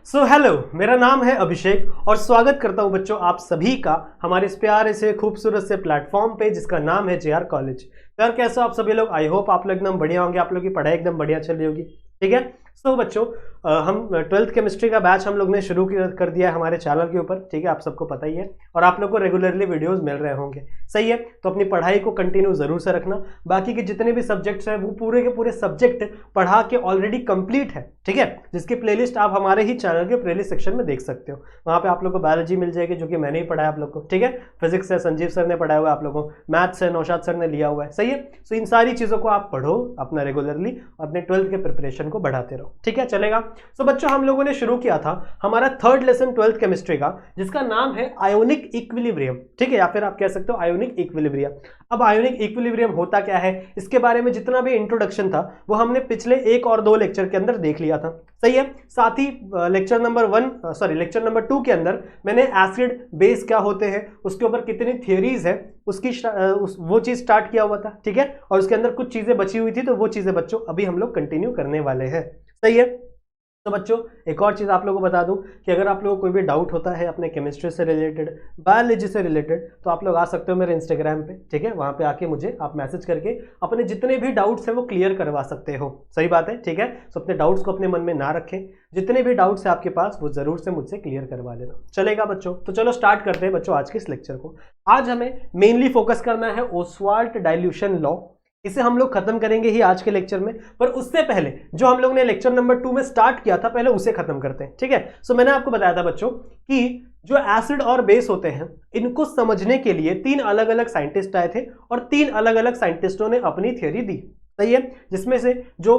So hello, मेरा नाम है अभिषेक और स्वागत करता हूं बच्चों आप सभी का हमारे इस प्यारे से खूबसूरत से प्लेटफॉर्म पे जिसका नाम है जेआर कॉलेज। यार कैसे हो आप सभी लोग? आई होप आप लोग एकदम बढ़िया होंगे, आप लोग की पढ़ाई एकदम बढ़िया चल रही होगी। ठीक है। सो बच्चों हम 12th केमिस्ट्री का बैच हम लोग ने शुरू कर दिया है हमारे चैनल के ऊपर। ठीक है, आप सबको पता ही है और आप लोग को रेगुलरली वीडियोस मिल रहे होंगे। सही है, तो अपनी पढ़ाई को कंटिन्यू जरूर से रखना। बाकी के जितने भी सब्जेक्ट्स हैं वो पूरे के पूरे सब्जेक्ट पढ़ा के ऑलरेडी कंप्लीट है। ठीक है, जिसकी प्लेलिस्ट आप हमारे ही चैनल के प्लेलिस्ट सेक्शन में देख सकते हो। वहां पे आप लोग को बायोलॉजी मिल जाएगी जो कि मैंने ही पढ़ाया आप लोग को। ठीक है, फिजिक्स है संजीव सर ने पढ़ाया हुआ है आप लोगों को, मैथ्स है नौशाद सर ने लिया हुआ है। सही है, सो इन सारी चीजों को आप पढ़ो अपना रेगुलरली, अपने 12th के प्रिपरेशन को बढ़ाते रहो। ठीक है, चलेगा। सो बच्चों हम लोगों ने शुरू किया था हमारा थर्ड लेसन 12th केमिस्ट्री का, जिसका नाम है आयोनिक इक्विलिब्रियम। ठीक है, या फिर आप कह सकते हो आयोनिक इक्विलिब्रियम। अब आयोनिक इक्विलिब्रियम होता क्या है, इसके बारे में जितना भी इंट्रोडक्शन था वो हमने पिछले 1 और 2 लेक्चर के अंदर देख लिया था। सही है, साथ ही लेक्चर नंबर 2 के अंदर मैंने एसिड बेस क्या होते हैं उसके ऊपर कितनी थियरीज है उसकी वो चीज स्टार्ट किया हुआ था। ठीक है, और उसके अंदर कुछ चीजें बची हुई थी, तो वो चीजें बच्चों अभी हम लोग कंटिन्यू करने वाले हैं। सही है, तो बच्चों एक और चीज आप लोगों को बता दूं कि अगर आप लोगों को कोई भी डाउट होता है अपने केमिस्ट्री से रिलेटेड, बायोलॉजी से रिलेटेड, तो आप लोग आ सकते हो मेरे इंस्टाग्राम पे। ठीक है, वहां पे आके मुझे आप मैसेज करके अपने जितने भी डाउट्स हैं वो क्लियर करवा सकते हो। सही बात है, ठीक है। तो अपने डाउट्स को अपने मन में ना रखें, जितने भी डाउट्स है आपके पास वो जरूर से मुझसे क्लियर करवा लेना। चलेगा बच्चों? तो चलो स्टार्ट करते हैं बच्चों आज के इस लेक्चर को। आज हमें मेनली फोकस करना है ओस्वाल्ट डाइल्यूशन लॉ। इसे हम लोग खत्म करेंगे ही आज के लेक्चर में, पर उससे पहले जो हम लोग ने लेक्चर नंबर 2 में स्टार्ट किया था पहले उसे खत्म करते हैं। ठीक है, सो मैंने आपको बताया था बच्चों कि जो एसिड और बेस होते हैं इनको समझने के लिए 3 अलग अलग साइंटिस्ट आए थे और 3 अलग अलग साइंटिस्टों ने अपनी थ्योरी दी। सही है, जिसमें से जो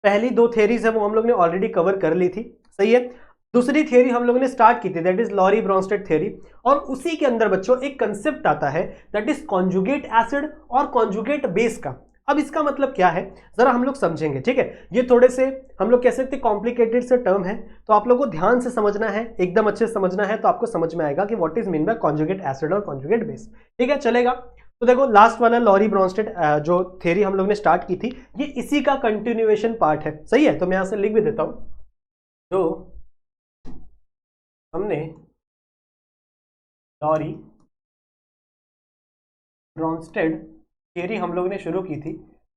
पहली 2 थ्योरीज है वो हम लोग ने ऑलरेडी कवर कर ली थी। सही है, दूसरी थ्योरी हम लोगों ने स्टार्ट की थी, that is Lowry Bronsted theory, और उसी के अंदर बच्चों एक कंसेप्ट आता है दैट इज कॉन्जुगेट एसिड और कॉन्जुगेट बेस का। अब इसका मतलब क्या है जरा हम लोग समझेंगे। ठीक है, ये थोड़े से हम लोग कह सकते हैं कॉम्प्लिकेटेड से टर्म है, तो आप लोगों को ध्यान से समझना है, एकदम अच्छे से समझना है, तो आपको समझ में आएगा कि what is mean bye conjugate acid और कॉन्जुगेट बेस। ठीक है, चलेगा। तो देखो लास्ट वाला लॉरी ब्रॉन्स्टेड जो थ्योरी हम लोग ने स्टार्ट की थी ये इसी का कंटिन्यूएशन पार्ट है। सही है, तो मैं यहां से लिख भी देता हूं, जो हमने लॉरी ब्रॉन्स्टेड थियरी हम लोग ने शुरू की थी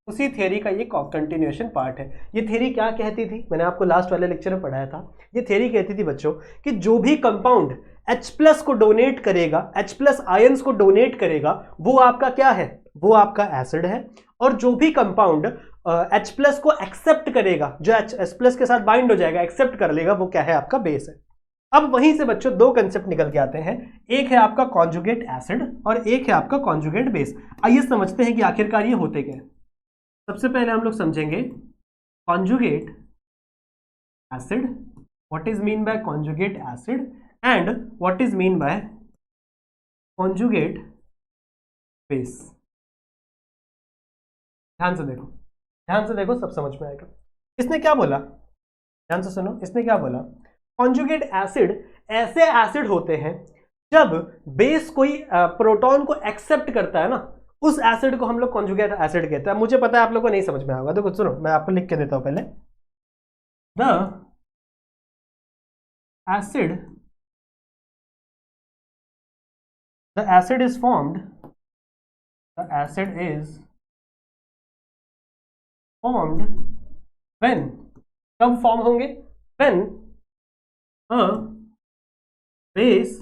उसी थियरी का ये कंटिन्यूएशन पार्ट है। ये थियरी क्या कहती थी, मैंने आपको लास्ट वाले लेक्चर में पढ़ाया था। ये थियरी कहती थी बच्चों कि जो भी कंपाउंड H+ को डोनेट करेगा, H+ आयंस को डोनेट करेगा, वो आपका क्या है, वो आपका एसिड है। और जो भी कंपाउंड H+ को एक्सेप्ट करेगा, जो H+ के साथ बाइंड हो जाएगा, एक्सेप्ट कर लेगा, वो क्या है, आपका बेस है। अब वहीं से बच्चों 2 कंसेप्ट निकल के आते हैं, एक है आपका कॉन्जुगेट एसिड और एक है आपका कॉन्जुगेट बेस। आइए समझते हैं कि आखिरकार ये होते क्या है। सबसे पहले हम लोग समझेंगे conjugate acid, what is mean bye conjugate acid and what is mean bye conjugate base. ध्यान से देखो, ध्यान से देखो, सब समझ में आएगा। इसने क्या बोला, ध्यान से सुनो, इसने क्या बोला, कॉन्जुगेट एसिड ऐसे एसिड होते हैं जब बेस कोई प्रोटॉन को एक्सेप्ट करता है ना, उस एसिड को हम लोग कॉन्जुगेट एसिड कहते हैं। मुझे पता है आप लोगों को नहीं समझ में आएगा, तो सुनो मैं आपको लिख के देता हूं पहले। The acid is formed, the acid is formed when, कब फॉर्म होंगे, when a base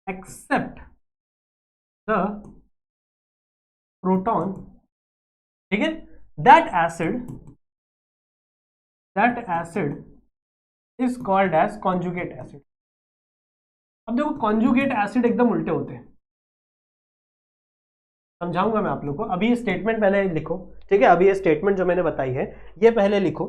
accept the proton। ठीक है, that acid is called as conjugate acid। अब देखो conjugate acid एकदम उल्टे होते हैं, समझाऊंगा मैं आप लोग को। अभी ये स्टेटमेंट पहले लिखो। ठीक है, अभी ये स्टेटमेंट जो मैंने बताई है ये पहले लिखो,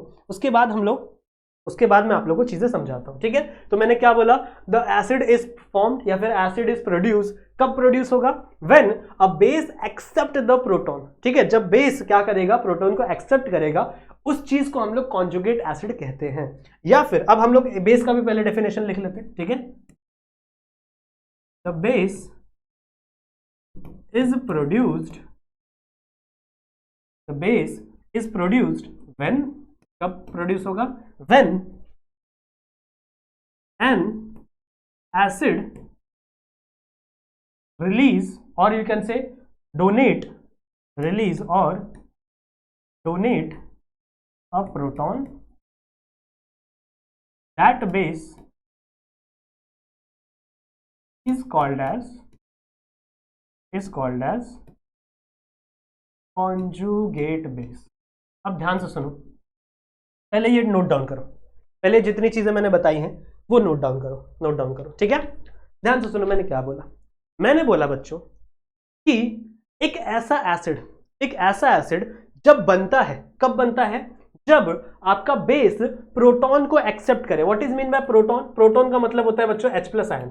उसके बाद मैं आप लोगों को चीजें समझाता हूं। ठीक है, तो मैंने क्या बोला, द एसिड इज फॉर्म्ड या फिर एसिड इज प्रोड्यूस, कब प्रोड्यूस होगा, when a base accept the proton. ठीक है, जब बेस क्या करेगा, प्रोटॉन को एक्सेप्ट करेगा, उस चीज को हम लोग कॉन्जुगेट एसिड कहते हैं। या फिर अब हम लोग बेस का भी पहले डेफिनेशन लिख लेते हैं। ठीक है, the base is produced, the base is produced when, कब प्रोड्यूस होगा, व्हेन एन एसिड रिलीज और यू कैन से डोनेट, रिलीज और donate a proton that base is called as conjugate base। अब ध्यान से सुनो, पहले ये नोट डाउन करो, पहले जितनी चीजें मैंने बताई हैं वो नोट डाउन करो, ठीक है। ध्यान से सुनो, मैंने क्या बोला, मैंने बोला बच्चों कि एक ऐसा एसिड जब बनता है, कब बनता है, जब आपका बेस प्रोटॉन को एक्सेप्ट करे। What is mean bye proton? Proton का मतलब होता है बच्चों H प्लस आयन।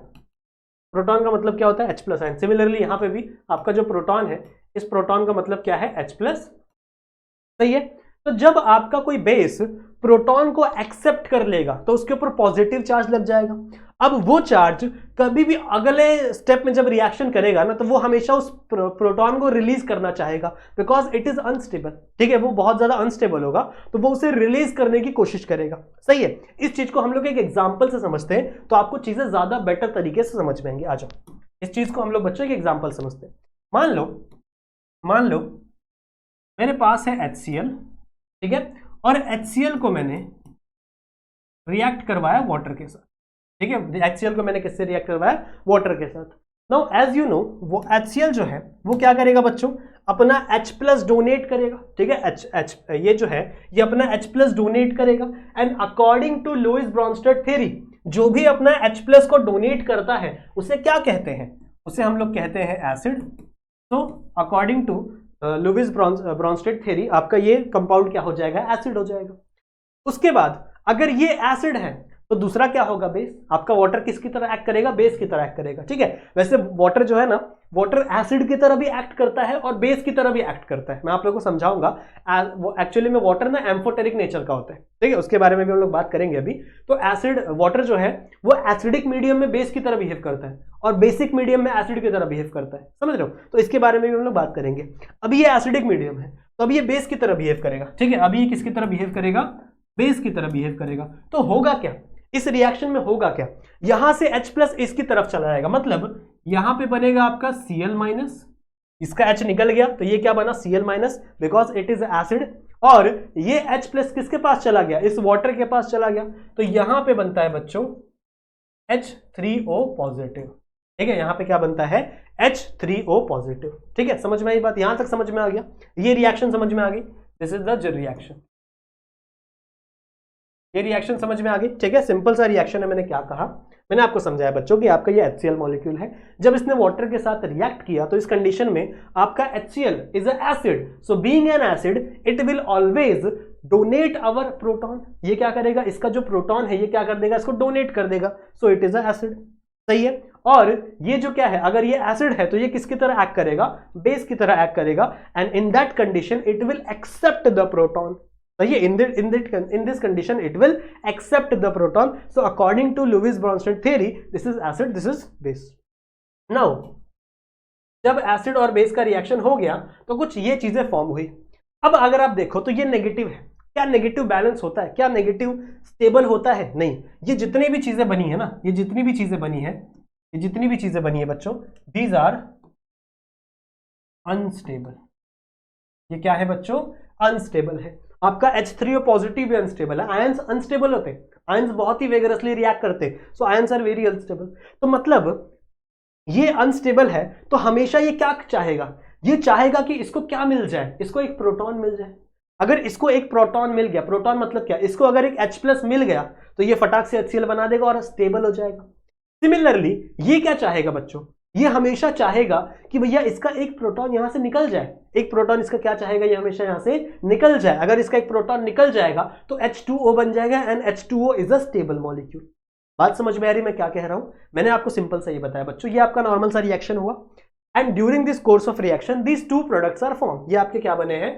प्रोटॉन का मतलब क्या होता है? H plus ion. सिमिलरली यहां पे भी आपका जो प्रोटॉन है, इस प्रोटॉन का मतलब क्या है? H plus. सही है। तो जब आपका कोई बेस प्रोटॉन को एक्सेप्ट कर लेगा तो उसके ऊपर पॉजिटिव चार्ज लग जाएगा। अब वो चार्ज कभी भी अगले स्टेप में जब रिएक्शन करेगा ना, तो वो हमेशा उस प्रोटॉन को रिलीज करना चाहेगा, बिकॉज इट इज अनस्टेबल। ठीक है, वो बहुत ज्यादा अनस्टेबल होगा, तो वो उसे रिलीज करने की कोशिश करेगा। सही है। इस चीज को हम लोग एक एग्जाम्पल से समझते हैं तो आपको चीजें ज्यादा बेटर तरीके से समझ में आएंगी। आ जाओ, इस चीज को हम लोग बच्चों एक एग्जाम्पल समझते हैं। मान लो मेरे पास है HCl, ठीक है, और HCl को मैंने रिएक्ट करवाया वाटर के साथ। ठीक है, HCl को मैंने किससे रिएक्ट करवाया? वाटर के साथ। नाउ एज यू नो, वो HCl जो है वो क्या करेगा बच्चों? अपना H प्लस डोनेट करेगा। ठीक है, ये जो है ये अपना H प्लस डोनेट करेगा। And according to Lewis Bronsted theory, जो भी अपना H प्लस को डोनेट करता है उसे क्या कहते हैं? उसे हम लोग कहते हैं एसिड। तो according to Lewis Bronsted theory आपका ये कंपाउंड क्या हो जाएगा? एसिड हो जाएगा। उसके बाद अगर ये एसिड है तो दूसरा क्या होगा? बेस। आपका वाटर किसकी तरह एक्ट करेगा? बेस की तरह एक्ट करेगा। ठीक है, वैसे वाटर जो है ना, वाटर एसिड की तरह भी एक्ट करता है और बेस की तरह भी एक्ट करता है। मैं आप लोगों को समझाऊंगा। वो एक्चुअली में वाटर ना एम्फोटेरिक नेचर का होता है। ठीक है, उसके बारे में भी हम लोग बात करेंगे अभी। तो एसिड वाटर जो है वो एसिडिक मीडियम में बेस की तरह बिहेव करता है और बेसिक मीडियम में एसिड की तरह बिहेव करता है। समझ रहे हो? तो इसके बारे में भी हम लोग बात करेंगे। अभी ये एसिडिक मीडियम है तो अभी ये बेस की तरह बिहेव करेगा। ठीक है, अभी ये किसकी तरह बिहेव करेगा? बेस की तरह बिहेव करेगा। तो होगा क्या इस रिएक्शन में? होगा क्या, यहां से H प्लस इसकी तरफ चला जाएगा, मतलब यहां पे बनेगा आपका Cl माइनस, इसका H निकल गया तो ये क्या बना? Cl minus, because it is acid. और ये H प्लस किसके पास चला गया? इस वाटर के पास चला गया। तो यहां पे बनता है बच्चों H3O पॉजिटिव। ठीक है, यहां पे क्या बनता है? H3O positive. ठीक है, समझ में आई बात? यहां तक समझ में आ गया? ये रिएक्शन समझ में आ गई। This is the reaction. ये रिएक्शन समझ में आ गई? ठीक है, सिंपल सा रिएक्शन है। मैंने क्या कहा? मैंने आपको समझाया बच्चों कि आपका ये HCl मॉलिक्यूल है, जब इसने वाटर के साथ रिएक्ट किया तो इस कंडीशन में आपका HCl is a acid. So being an acid it will always donate our proton. ये क्या करेगा? इसका जो प्रोटॉन है ये क्या कर देगा? इसको डोनेट कर देगा। सो इट इज अ एसिड। सही है। और ये जो क्या है, अगर ये एसिड है तो ये किसकी तरह एक्ट करेगा? बेस की तरह एक्ट करेगा। And in that condition it will accept the proton. सही है, in this condition it will accept the proton. So according to Lewis Bronsted theory, this is acid, this is base. Now जब acid और base का reaction हो गया तो कुछ ये चीजें फॉर्म हुई। अब अगर आप देखो तो ये नेगेटिव है। क्या नेगेटिव बैलेंस होता है? क्या नेगेटिव स्टेबल होता है? नहीं। ये जितनी भी चीजें बनी है ना, ये जितनी भी चीजें बनी है बच्चों, these are unstable। ये क्या है बच्चों? अनस्टेबल है। आपका H3O पॉजिटिव भी अनस्टेबल है। आयंस अनस्टेबल होते हैं, आयंस बहुत ही वेगरसली रिएक्ट करते हैं। सो आयंस आर वेरी अनस्टेबल। तो मतलब ये अनस्टेबल है तो हमेशा ये क्या चाहेगा? ये चाहेगा कि इसको क्या मिल जाए? इसको एक प्रोटॉन मिल जाए। अगर इसको एक प्रोटॉन मिल गया, प्रोटॉन मतलब क्या? इसको अगर एक H प्लस मिल गया तो ये फटाक से HCl बना देगा और स्टेबल हो जाएगा। सिमिलरली ये क्या चाहेगा बच्चों? ये हमेशा चाहेगा कि भैया इसका एक प्रोटॉन यहां से निकल जाए। एक प्रोटॉन इसका क्या चाहेगा? ये हमेशा यहां से निकल जाए। अगर इसका एक प्रोटॉन निकल जाएगा तो H2O बन जाएगा and H2O is a stable molecule. बात समझ में आ रही मैं क्या कह रहा हूं? मैंने आपको सिंपल सा ये बताया बच्चों। ये आपका नॉर्मल सा रिएक्शन हुआ and during this course of reaction these two products are form. ये आपके क्या बने हैं?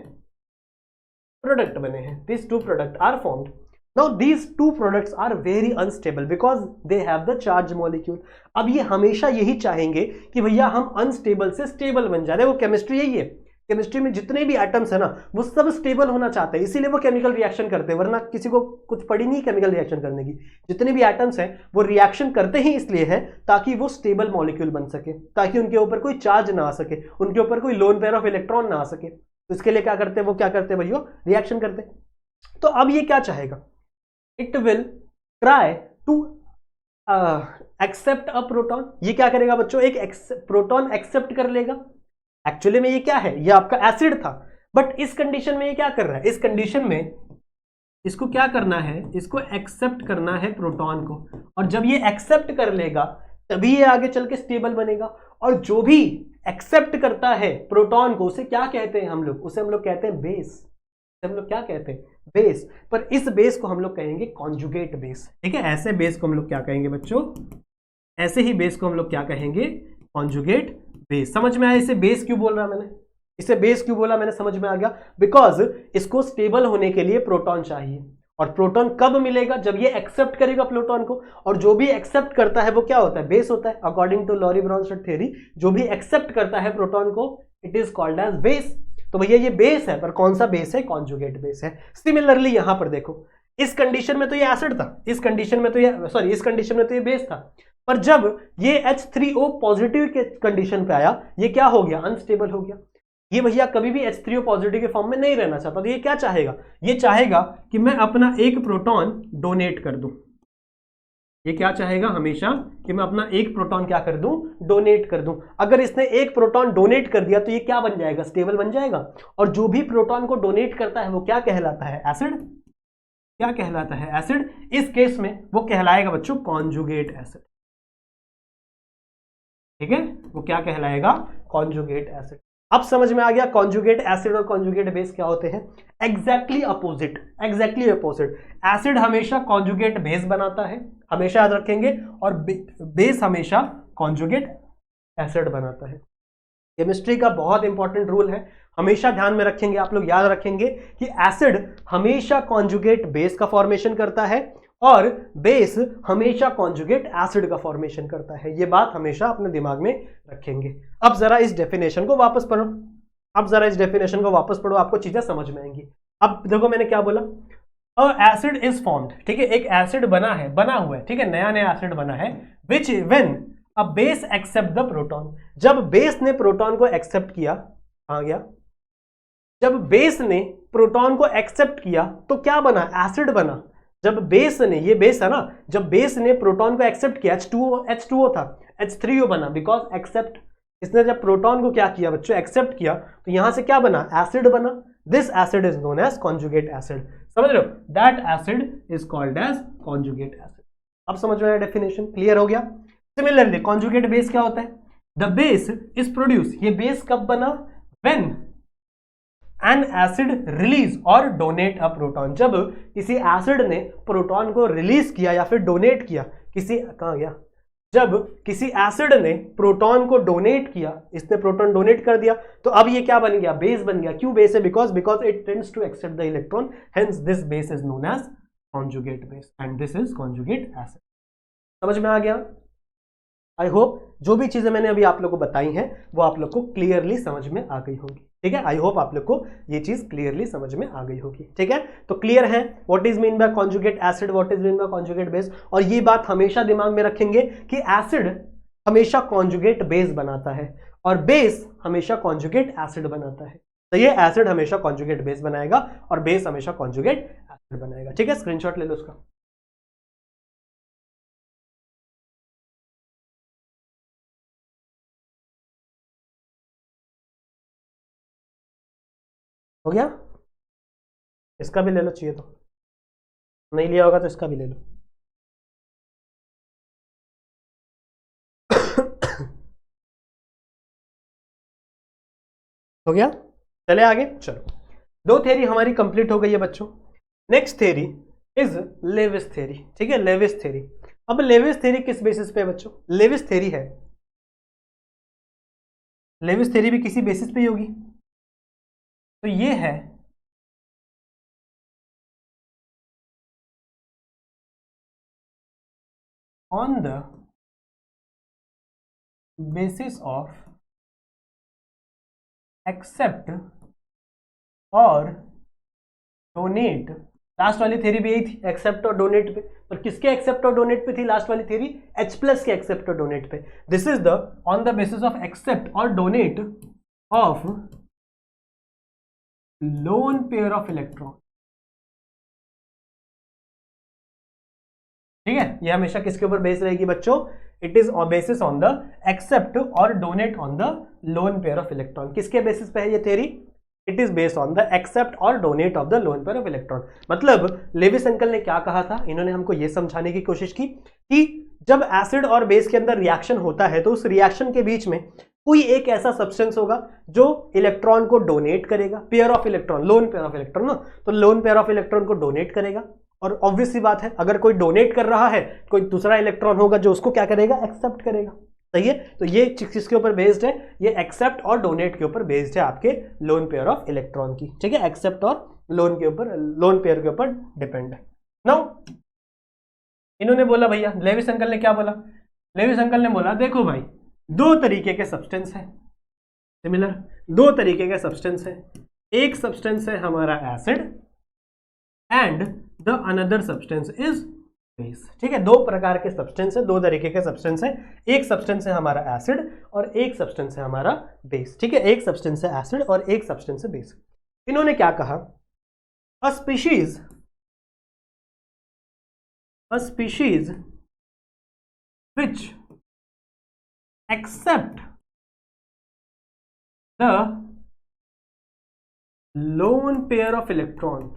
प्रोडक्ट बने हैं। These two product are formed. Now these two products are very unstable because they have the charge molecule। अब ये हमेशा यही चाहेंगे कि भैया हम अनस्टेबल से स्टेबल बन जाए। देखो केमिस्ट्री यही है, केमिस्ट्री में जितने भी एटम्स है ना वो सब स्टेबल होना चाहते हैं, इसीलिए वो केमिकल रिएक्शन करते हैं, वरना किसी को कुछ पड़ी नहीं केमिकल रिएक्शन करने की। जितने भी एटम्स हैं वो रिएक्शन करते ही इसलिए है ताकि वो स्टेबल मॉलिक्यूल बन सके, ताकि उनके ऊपर कोई चार्ज ना आ सके, उनके ऊपर कोई लोन पेयर ऑफ इलेक्ट्रॉन ना आ सके। तो इसके लिए क्या करते हैं, वो क्या करते हैं भैया, रिएक्शन करते हैं। तो अब ये क्या चाहेगा, it will try to accept a proton. ये क्या करेगा बच्चों, एक प्रोटॉन एक्सेप्ट कर लेगा। एक्चुअली में ये क्या है, ये आपका एसिड था, बट इस कंडीशन में ये क्या कर रहा है, इस कंडीशन में इसको क्या करना है, इसको एक्सेप्ट करना है प्रोटॉन को, और जब ये एक्सेप्ट कर लेगा तभी ये आगे चल के स्टेबल बनेगा। और जो भी एक्सेप्ट करता है प्रोटॉन को उसे क्या कहते हैं हम लोग, उसे हम लोग कहते हैं बेस। हम लोग क्या कहते हैं, बेस। पर इस बेस को हम लोग कहेंगे कॉन्जुगेट बेस। ठीक है, ऐसे बेस को हम लोग क्या कहेंगे बच्चों, ऐसे ही बेस को हम लोग क्या कहेंगे, कॉन्जुगेट बेस। समझ में आया इसे बेस क्यों बोल रहा मैंने, इसे बेस क्यों बोला मैंने, समझ में आ गया। बिकॉज इसको स्टेबल होने के लिए प्रोटॉन चाहिए, और प्रोटॉन कब मिलेगा, जब ये एक्सेप्ट करेगा प्रोटॉन को, और जो भी एक्सेप्ट करता है वो क्या होता है, बेस होता है। According to Lowry Bronsted theory, जो भी एक्सेप्ट करता है प्रोटॉन को it is called as base. तो भैया ये बेस है, पर कौन सा बेस है, कॉन्जुगेट बेस है। सिमिलरली यहां पर देखो, इस कंडीशन में तो ये एसिड था, इस कंडीशन में तो ये इस कंडीशन में तो ये बेस था, पर जब ये H3O पॉजिटिव के कंडीशन पे आया, ये क्या हो गया, अनस्टेबल हो गया। ये भैया कभी भी H3O पॉजिटिव के फॉर्म में नहीं रहना चाहता, तो ये क्या चाहेगा, ये चाहेगा कि मैं अपना एक प्रोटॉन डोनेट कर दूं। ये क्या चाहेगा हमेशा, कि मैं अपना एक प्रोटॉन क्या कर दूं, डोनेट कर दूं। अगर इसने एक प्रोटॉन डोनेट कर दिया तो ये क्या बन जाएगा, स्टेबल बन जाएगा। और जो भी प्रोटॉन को डोनेट करता है वो क्या कहलाता है, एसिड। क्या कहलाता है, एसिड। इस केस में वो कहलाएगा बच्चों कॉन्जुगेट एसिड। ठीक है, वो क्या कहलाएगा, कॉन्जुगेट एसिड। अब समझ में आ गया कॉन्जुगेट एसिड और कॉन्जुगेट बेस क्या होते हैं। Exactly opposite, exactly opposite. Acid हमेशा कॉन्जुगेट बेस बनाता है, हमेशा याद रखेंगे, और बेस हमेशा कॉन्जुगेट एसिड बनाता है। केमिस्ट्री का बहुत इंपॉर्टेंट रूल है, हमेशा ध्यान में रखेंगे आप लोग, याद रखेंगे कि एसिड हमेशा कॉन्जुगेट बेस का फॉर्मेशन करता है, और बेस हमेशा कॉन्जुगेट एसिड का फॉर्मेशन करता है। ये बात हमेशा अपने दिमाग में रखेंगे। अब जरा इस डेफिनेशन को वापस पढ़ो, अब जरा इस डेफिनेशन को वापस पढ़ो, आपको चीजें समझ में आएंगी। अब देखो मैंने क्या बोला, एसिड इज फॉर्म्ड। ठीक है, एक एसिड बना है, बना हुआ है, ठीक है, नया नया एसिड बना है, which when a base accept the proton. जब बेस ने प्रोटॉन को एक्सेप्ट किया, आ गया, जब बेस ने प्रोटॉन को एक्सेप्ट किया तो क्या बना, एसिड बना। जब बेस ने, ये बेस है ना, जब बेस ने प्रोटॉन को एक्सेप्ट किया, H2O था, H3O बना, बिकॉज एक्सेप्ट। इसने जब प्रोटॉन को क्या किया बच्चों, एक्सेप्ट किया, तो यहां से क्या बना, एसिड बना। This acid is known as conjugate acid. समझ रहे हो, that acid is called as conjugate acid. अब समझ में आया, डेफिनेशन क्लियर हो गया। सिमिलरली कॉन्जुगेट बेस क्या होता है, द बेस इज प्रोड्यूस। ये बेस कब बना, व्हेन एन एसिड रिलीज और डोनेट अ प्रोटॉन। जब किसी एसिड ने प्रोटॉन को रिलीज किया या फिर डोनेट किया, किसी, कहां गया, जब किसी एसिड ने प्रोटॉन को डोनेट किया, इसने प्रोटॉन डोनेट कर दिया, तो अब ये क्या बन गया, बेस बन गया। क्यों बेस है, because it tends to accept the electron, hence this base is known as conjugate base and this is conjugate acid. समझ में आ गया। आई होप जो भी चीजें मैंने अभी आप लोगों को बताई हैं वो आप लोग को क्लियरली समझ में आ गई होगी। ठीक है, आई होप आप लोग को ये चीज क्लियरली समझ में आ गई होगी। ठीक है, तो क्लियर है what is mean bye conjugate acid, what is mean bye conjugate base. और ये बात हमेशा दिमाग में रखेंगे कि एसिड हमेशा कॉन्जुगेट बेस बनाता है और बेस हमेशा कॉन्जुगेट एसिड बनाता है। तो ये एसिड हमेशा कॉन्जुगेट बेस बनाएगा और बेस हमेशा कॉन्जुगेट एसिड बनाएगा। ठीक है, स्क्रीनशॉट ले लो उसका। हो गया, इसका भी ले लो, चाहिए तो, नहीं लिया होगा तो इसका भी ले लो। हो गया, चले आगे, चलो। दो थ्योरी हमारी कंप्लीट हो गई है बच्चों। Next theory is Lewis theory. ठीक है, लेविस थ्योरी। अब लेविस थ्योरी किस बेसिस पे है बच्चों, लेविस थ्योरी है, लेविस थ्योरी भी किसी बेसिस पे ही होगी। तो ये है on the basis of accept और डोनेट, लास्ट वाली थ्योरी भी यही थी, एक्सेप्ट और डोनेट पे। पर किसके एक्सेप्ट और डोनेट पे थी लास्ट वाली थ्योरी? H प्लस के एक्सेप्ट और डोनेट पे। This is the on the basis of accept और donate of lone pair of electron. ठीक है, ये हमेशा किसके ऊपर बेस रहेगी बच्चों? It is basis on the accept और donate on the lone pair of electron. किसके बेसिस पे है ये theory? It is based on the accept और donate of the lone pair of electron. मतलब लेविस अंकल ने क्या कहा था, इन्होंने हमको ये समझाने की कोशिश की कि जब एसिड और बेस के अंदर रिएक्शन होता है तो उस रिएक्शन के बीच में कोई एक ऐसा सब्सटेंस होगा जो इलेक्ट्रॉन को डोनेट करेगा, pair of electron, loan pair of electron ना, तो लोन पेयर ऑफ इलेक्ट्रॉन को डोनेट करेगा। और ऑब्वियस सी बात है, अगर कोई डोनेट कर रहा है, कोई दूसरा इलेक्ट्रॉन होगा जो उसको क्या करेगा? एक्सेप्ट करेगा। सही है, तो ये किसके ऊपर बेस्ड है? ये एक्सेप्ट और डोनेट के ऊपर बेस्ड है आपके लोन पेयर ऑफ इलेक्ट्रॉन की। ठीक है, एक्सेप्ट और लोन के ऊपर, लोन पेयर के ऊपर डिपेंड है। नाउ इन्होंने बोला, भैया लेविस अंकल ने क्या बोला? लेविस अंकल ने बोला देखो भाई, दो तरीके के सब्सटेंस है, सिमिलर दो तरीके के सब्सटेंस है। एक सब्सटेंस है हमारा acid and the another substance is base. ठीक है, दो प्रकार के सब्सटेंस है, दो तरीके के सब्सटेंस है। एक सब्सटेंस है हमारा एसिड और एक सब्सटेंस है हमारा बेस। ठीक है, एक सब्सटेंस है एसिड और एक सब्सटेंस है बेस। इन्होंने क्या कहा? A species which accept the lone pair of electron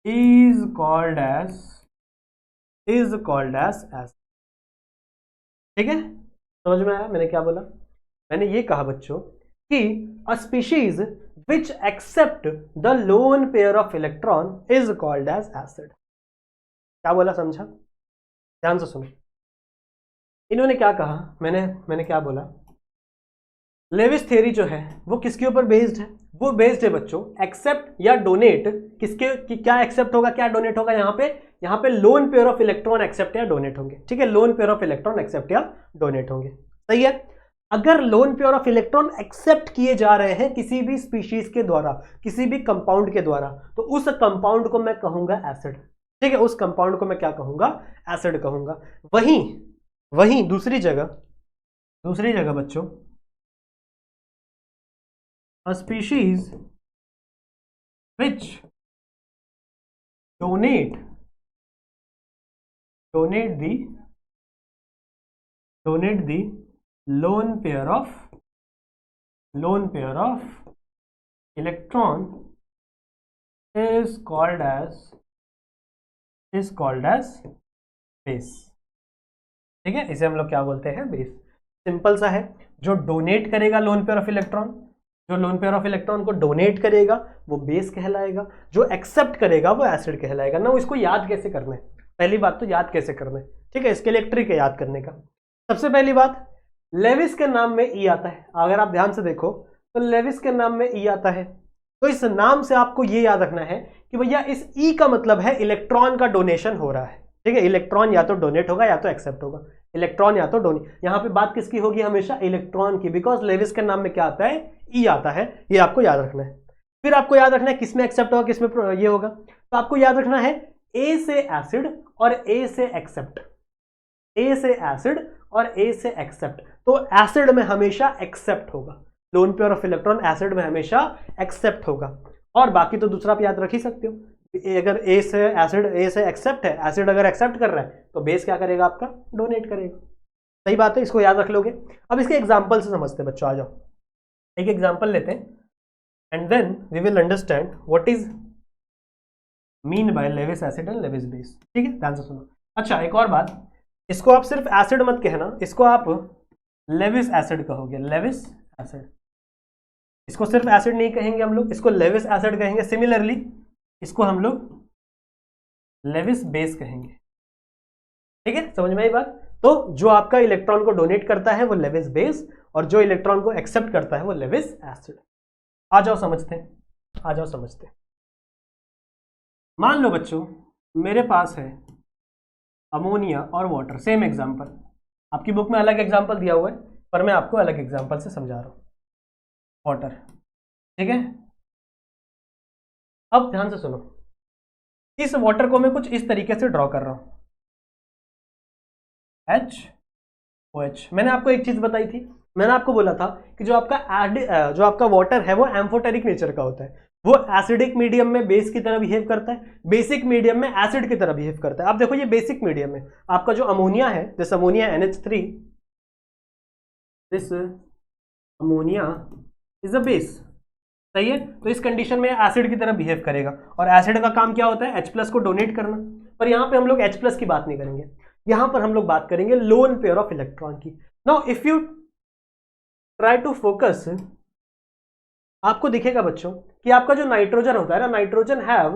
is called as acid। ठीक है, समझ में आया मैंने क्या बोला? मैंने ये कहा बच्चों कि a species which accept the lone pair of electron is called as acid। क्या बोला, समझा? ध्यान से सुनो, इन्होंने क्या कहा, मैंने क्या बोला? लेविस थ्योरी जो है वो किसके ऊपर बेस्ड है? वो बेस्ड है बच्चों एक्सेप्ट या डोनेट। किसके क्या एक्सेप्ट होगा, क्या डोनेट होगा? यहाँ पे lone pair of electron accept या डोनेट होंगे। ठीक है, lone pair of electron accept या डोनेट होंगे। सही है, अगर lone pair of electron accept किए जा रहे हैं किसी भी स्पीशीज के द्वारा, किसी भी कंपाउंड के द्वारा, तो उस कंपाउंड को मैं कहूंगा एसिड। ठीक है, उस कंपाउंड को मैं क्या कहूंगा? एसिड कहूंगा। वहीं दूसरी जगह बच्चों, a species which donate the lone pair of electron is called as base। ठीक है, इसे हम लोग क्या बोलते हैं? बेस। सिंपल सा है, जो डोनेट करेगा लोन पेयर ऑफ इलेक्ट्रॉन, जो लोन पेयर ऑफ इलेक्ट्रॉन को डोनेट करेगा वो बेस कहलाएगा, जो एक्सेप्ट करेगा वो एसिड कहलाएगा ना। इसको याद कैसे करना है? पहली बात तो याद कैसे करना है, ठीक है, इसके लिए एक ट्रिक है याद करने का। सबसे पहली बात, लेविस के नाम में ई आता है। अगर आप ध्यान से देखो तो लेविस के नाम में ई आता है, तो इस नाम से आपको ये याद रखना है कि भैया इस ई का मतलब है इलेक्ट्रॉन का डोनेशन हो रहा है। ठीक है, इलेक्ट्रॉन या तो डोनेट होगा या तो एक्सेप्ट होगा, इलेक्ट्रॉन या तो डोनेट। यहां पे बात किसकी होगी? हमेशा इलेक्ट्रॉन की, बिकॉज लेविस के नाम में क्या आता है? ई आता है। ये आपको याद रखना है। फिर आपको याद रखना है किसमें एक्सेप्ट होगा, किसमें ये होगा। तो आपको याद रखना है ए से एसिड और ए से एक्सेप्ट, ए से एसिड और ए से एक्सेप्ट। तो एसिड में हमेशा एक्सेप्ट होगा, loan pair of electron acid में हमेशा एक्सेप्ट होगा। और बाकी तो दूसरा आप याद रख ही सकते हो, अगर ए से एसिड, ए से एक्सेप्ट है, एसिड अगर एक्सेप्ट कर रहा है तो बेस क्या करेगा आपका? डोनेट करेगा। सही बात है, इसको याद रख लोगे। अब इसके एग्जांपल से समझते हैं बच्चों, आ जाओ एक एग्जांपल लेते हैं and then we will understand what is mean by Lewis acid and Lewis base. ठीक है, ध्यान से सुनो। अच्छा, एक और बात, इसको आप सिर्फ एसिड मत कहना, इसको आप लेविस एसिड कहोगे, लेविस एसिड। इसको सिर्फ एसिड नहीं कहेंगे हम लोग, इसको लेविस एसिड कहेंगे। सिमिलरली इसको हम लोग लेविस बेस कहेंगे। ठीक है, समझ में आई बात? तो जो आपका इलेक्ट्रॉन को डोनेट करता है वो लेविस बेस, और जो इलेक्ट्रॉन को एक्सेप्ट करता है वो लेविस एसिड। आ जाओ समझते हैं। मान लो बच्चों मेरे पास है अमोनिया और वाटर, सेम एग्जांपल। आपकी बुक में अलग एग्जांपल दिया हुआ है पर मैं आपको अलग एग्जांपल से समझा रहा हूं। वाटर, ठीक है। अब ध्यान से सुनो, इस वाटर को मैं कुछ इस तरीके से ड्रॉ कर रहा हूं, HOH। मैंने आपको एक चीज बताई थी, मैंने आपको बोला था कि जो आपका वाटर है वो एम्फोटेरिक नेचर का होता है, वो एसिडिक मीडियम में बेस की तरह बिहेव करता है, बेसिक मीडियम में एसिड की तरह बिहेव करता है। आप देखो ये बेसिक मीडियम है, आपका जो अमोनिया है, this ammonia NH3, this ammonia is a base, सही है। तो इस कंडीशन में एसिड की तरह बिहेव करेगा, और एसिड का काम क्या होता है, H+ को डोनेट करना। पर यहां पे हम लोग H+ की बात नहीं करेंगे, यहां पर हम लोग बात करेंगे लोन पेयर ऑफ इलेक्ट्रॉन की। Now if you try to focus, आपको दिखेगा बच्चों कि आपका जो नाइट्रोजन होता है ना, nitrogen have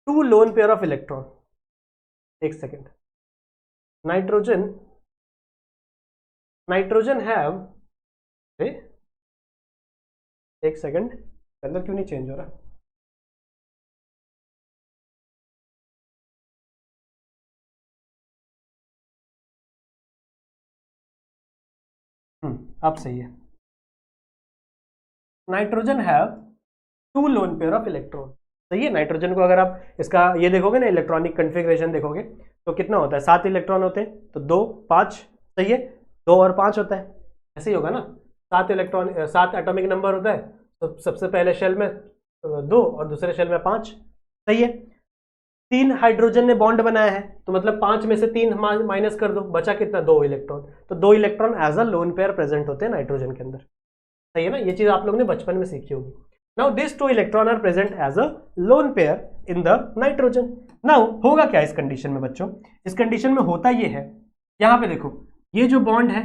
2 loan pair of electron. एक सेकेंड, नाइट्रोजन हैव, एक सेकेंड, कलर क्यों नहीं चेंज हो रहा? अब सही है। Nitrogen have 2 loan pair of electron, सही है। नाइट्रोजन को अगर आप इसका ये देखोगे ना, इलेक्ट्रॉनिक कन्फिग्रेशन देखोगे तो कितना होता है, 7 इलेक्ट्रॉन होते हैं, तो 2 5, सही है, 2 और 5 होता है, ऐसे ही होगा ना। 7 इलेक्ट्रॉन, 7 एटॉमिक नंबर होता है, तो सबसे पहले शेल में 2 और दूसरे शेल में 5, सही है। 3 हाइड्रोजन ने बॉन्ड बनाया है, तो मतलब 5 में से 3 माइनस कर दो, बचा कितना, 2 इलेक्ट्रॉन। तो 2 electron as a lone pair present होते हैं नाइट्रोजन के अंदर, सही है ना। ये चीज आप लोगों ने बचपन में सीखी होगी। Now this 2 electron are present as a lone pair in the nitrogen. Now होगा क्या इस कंडीशन में बच्चों, इस कंडीशन में होता ये है, यहां पे देखो ये जो बॉन्ड है,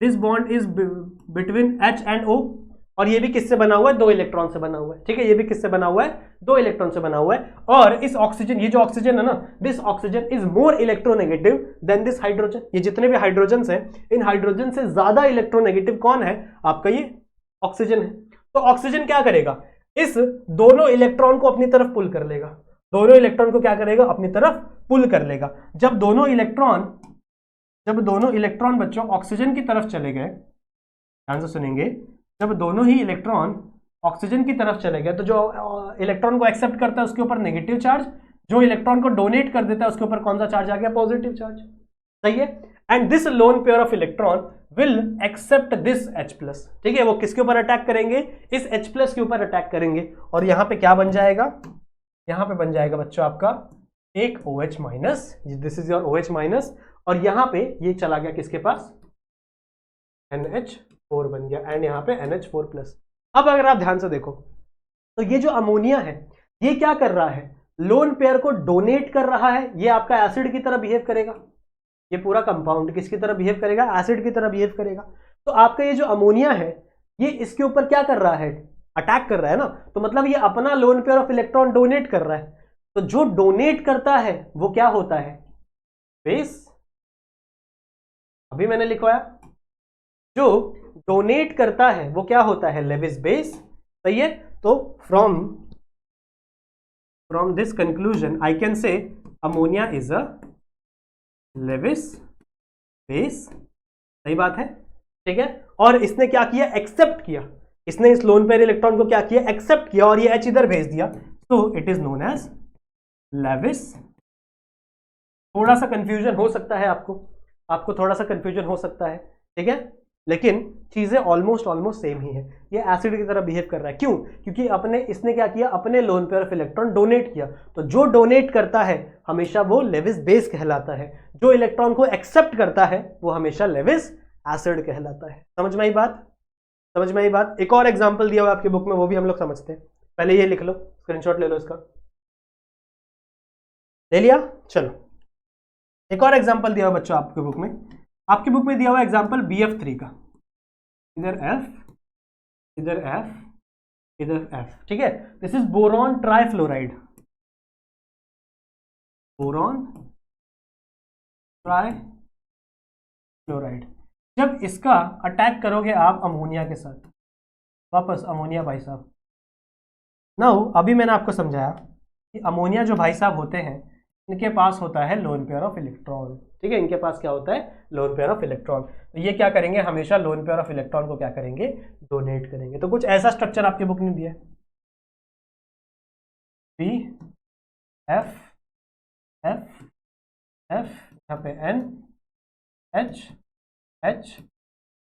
this bond is between H and O, और ये भी किससे बना हुआ है, 2 इलेक्ट्रॉन से बना हुआ है, ठीक है। ये भी किससे बना हुआ है, 2 इलेक्ट्रॉन से बना हुआ है। और इस ऑक्सीजन, ये जो ऑक्सीजन है ना, this oxygen is more electronegative than this hydrogen. ये जितने भी हाइड्रोजन हैं, इन हाइड्रोजन से ज्यादा इलेक्ट्रोनेगेटिव कौन है, आपका ये ऑक्सीजन है। तो ऑक्सीजन क्या करेगा, इस दोनों इलेक्ट्रॉन को अपनी तरफ पुल कर लेगा, दोनों इलेक्ट्रॉन को क्या करेगा, अपनी तरफ पुल कर लेगा। जब दोनों इलेक्ट्रॉन बच्चों ऑक्सीजन की तरफ चले गए, ध्यान से सुनेंगे, जब दोनों ही इलेक्ट्रॉन ऑक्सीजन की तरफ चले गए, तो जो इलेक्ट्रॉन को एक्सेप्ट करता है उसके ऊपर नेगेटिव चार्ज, जो इलेक्ट्रॉन को डोनेट कर देता है उसके ऊपर कौन सा चार्ज आ गया, पॉजिटिव चार्ज, सही है। And this lone pair of electron will accept this H+, ठीक है। वो किसके ऊपर अटैक करेंगे, इस H+ के ऊपर अटैक करेंगे, और यहां पे क्या बन जाएगा, यहां पे बन जाएगा बच्चों आपका एक OH-, this is your OH-, और यहां पे ये चला गया किसके पास, NH4 बन गया, एंड यहां पे NH4+। अब अगर आप ध्यान से देखो तो ये जो अमोनिया है, ये क्या कर रहा है, लोन पेयर को डोनेट कर रहा है। ये आपका एसिड की तरह बिहेव करेगा, ये पूरा कंपाउंड किसकी तरह बिहेव करेगा, एसिड की तरह बिहेव करेगा। तो आपका ये जो अमोनिया है, ये इसके ऊपर क्या कर रहा है, अटैक कर रहा है ना, तो मतलब ये अपना loan pair of electron donate कर रहा है। तो जो डोनेट करता है वो क्या होता है, बेस। अभी मैंने लिखवाया, जो डोनेट करता है वो क्या होता है, लेविस बेस, सही है। तो from this conclusion I can say ammonia is a Lewis base, सही बात है, ठीक है। और इसने क्या किया, एक्सेप्ट किया, इसने इस लोन पेयर इलेक्ट्रॉन को क्या किया, एक्सेप्ट किया, और ये H इधर भेज दिया, तो it is known as Lewis. थोड़ा सा कंफ्यूजन हो सकता है आपको थोड़ा सा कंफ्यूजन हो सकता है, ठीक है, लेकिन चीजें ऑलमोस्ट सेम ही है। ये एसिड की तरह बिहेव कर रहा है, क्यों, क्योंकि इसने क्या किया, अपने loan pair of electron donate किया। तो जो डोनेट करता है हमेशा वो लेविस बेस कहलाता है, जो इलेक्ट्रॉन को एक्सेप्ट करता है वो हमेशा लेविस एसिड कहलाता है। समझ में आई बात। एक और एग्जाम्पल दिया हुआ आपकी बुक में, वो भी हम लोग समझते हैं। पहले ये लिख लो, स्क्रीनशॉट ले लो इसका, ले लिया, चलो एक और एग्जाम्पल दिया हुआ बच्चों आपकी बुक में, दिया हुआ एग्जाम्पल BF3 का, इधर F, इधर F, इधर F, ठीक है। दिस इज बोरॉन ट्राइफ्लोराइड, जब इसका अटैक करोगे आप अमोनिया के साथ, वापस अमोनिया भाई साहब, नाउ अभी मैंने आपको समझाया कि अमोनिया जो भाई साहब होते हैं इनके पास होता है लोन पेयर ऑफ इलेक्ट्रॉन। ठीक है, इनके पास क्या होता है, लोन पेयर ऑफ इलेक्ट्रॉन। तो ये क्या करेंगे, हमेशा लोन पेयर ऑफ इलेक्ट्रॉन को क्या करेंगे, डोनेट करेंगे। तो कुछ ऐसा स्ट्रक्चर आपकी बुक ने दिया है, पी एफ एफ एफ, यहाँ पे एन एच एच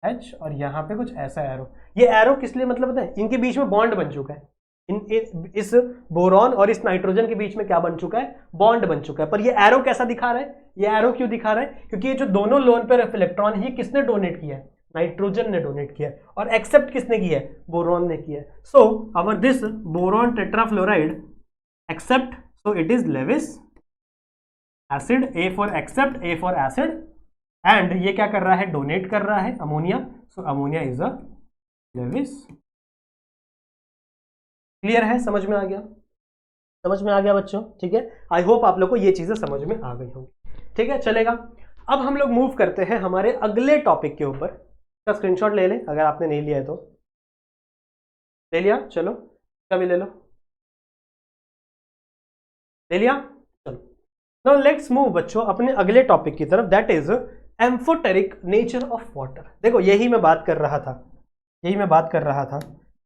एच, और यहाँ पे कुछ ऐसा एरो। ये एरो किस लिए मतलब पता है, इनके बीच में बॉन्ड बन चुका है। इस बोरॉन और इस नाइट्रोजन के बीच में क्या बन चुका है, बॉन्ड बन चुका है। पर ये एरो कैसा दिखा रहा है, ये एरो क्यों दिखा रहा है, क्योंकि ये जो दोनों लोन पेयर ऑफ इलेक्ट्रॉन है, ये किसने डोनेट किया है, नाइट्रोजन ने डोनेट किया है, और एक्सेप्ट किसने किया है, बोरॉन ने किया है। So our this boron tetrafluoride accept, so it is Lewis acid, A for accept, A for acid, and ये क्या कर रहा है, डोनेट कर रहा है ammonia, so ammonia is a Lewis. Clear है, समझ में आ गया, समझ में आ गया बच्चों। ठीक है, आई होप आप लोग को ये चीजें समझ में आ गई होंगी। ठीक है, चलेगा। अब हम लोग मूव करते हैं हमारे अगले टॉपिक के ऊपर। इसका स्क्रीनशॉट ले लें अगर आपने नहीं लिया है तो। ले लिया, चलो कभी ले लो, ले लिया, चलो। नाउ लेट्स मूव बच्चों अपने अगले टॉपिक की तरफ, that is amphoteric nature of water. देखो यही मैं बात कर रहा था, यही मैं बात कर रहा था,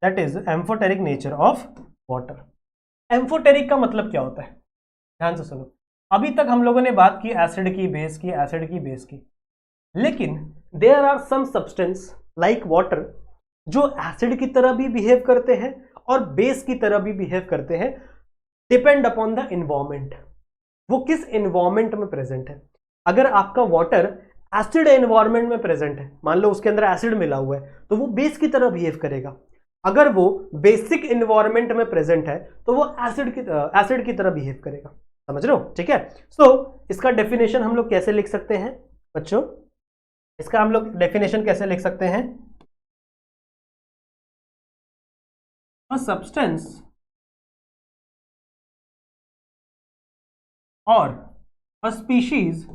that is amphoteric nature of water. Amphoteric का मतलब क्या होता है, ध्यान से सुनो। अभी तक हम लोगों ने बात की एसिड की, बेस की, एसिड की, बेस की, लेकिन there are some substance like water जो एसिड की तरह भी बिहेव करते हैं और बेस की तरह भी बिहेव करते हैं, डिपेंड अपॉन द इन्वायरमेंट। वो किस इन्वायरमेंट में प्रेजेंट है। अगर आपका वाटर एसिड एनवायरमेंट में प्रेजेंट है, मान लो उसके अंदर एसिड मिला हुआ है, तो वो बेस की तरह बिहेव करेगा। अगर वो बेसिक एनवायरमेंट में प्रेजेंट है तो वो एसिड की तरह बिहेव करेगा। समझ रहे हो, ठीक है। सो इसका डेफिनेशन हम लोग कैसे लिख सकते हैं बच्चों, इसका हम लोग डेफिनेशन कैसे लिख सकते हैं, अ सब्सटेंस और a species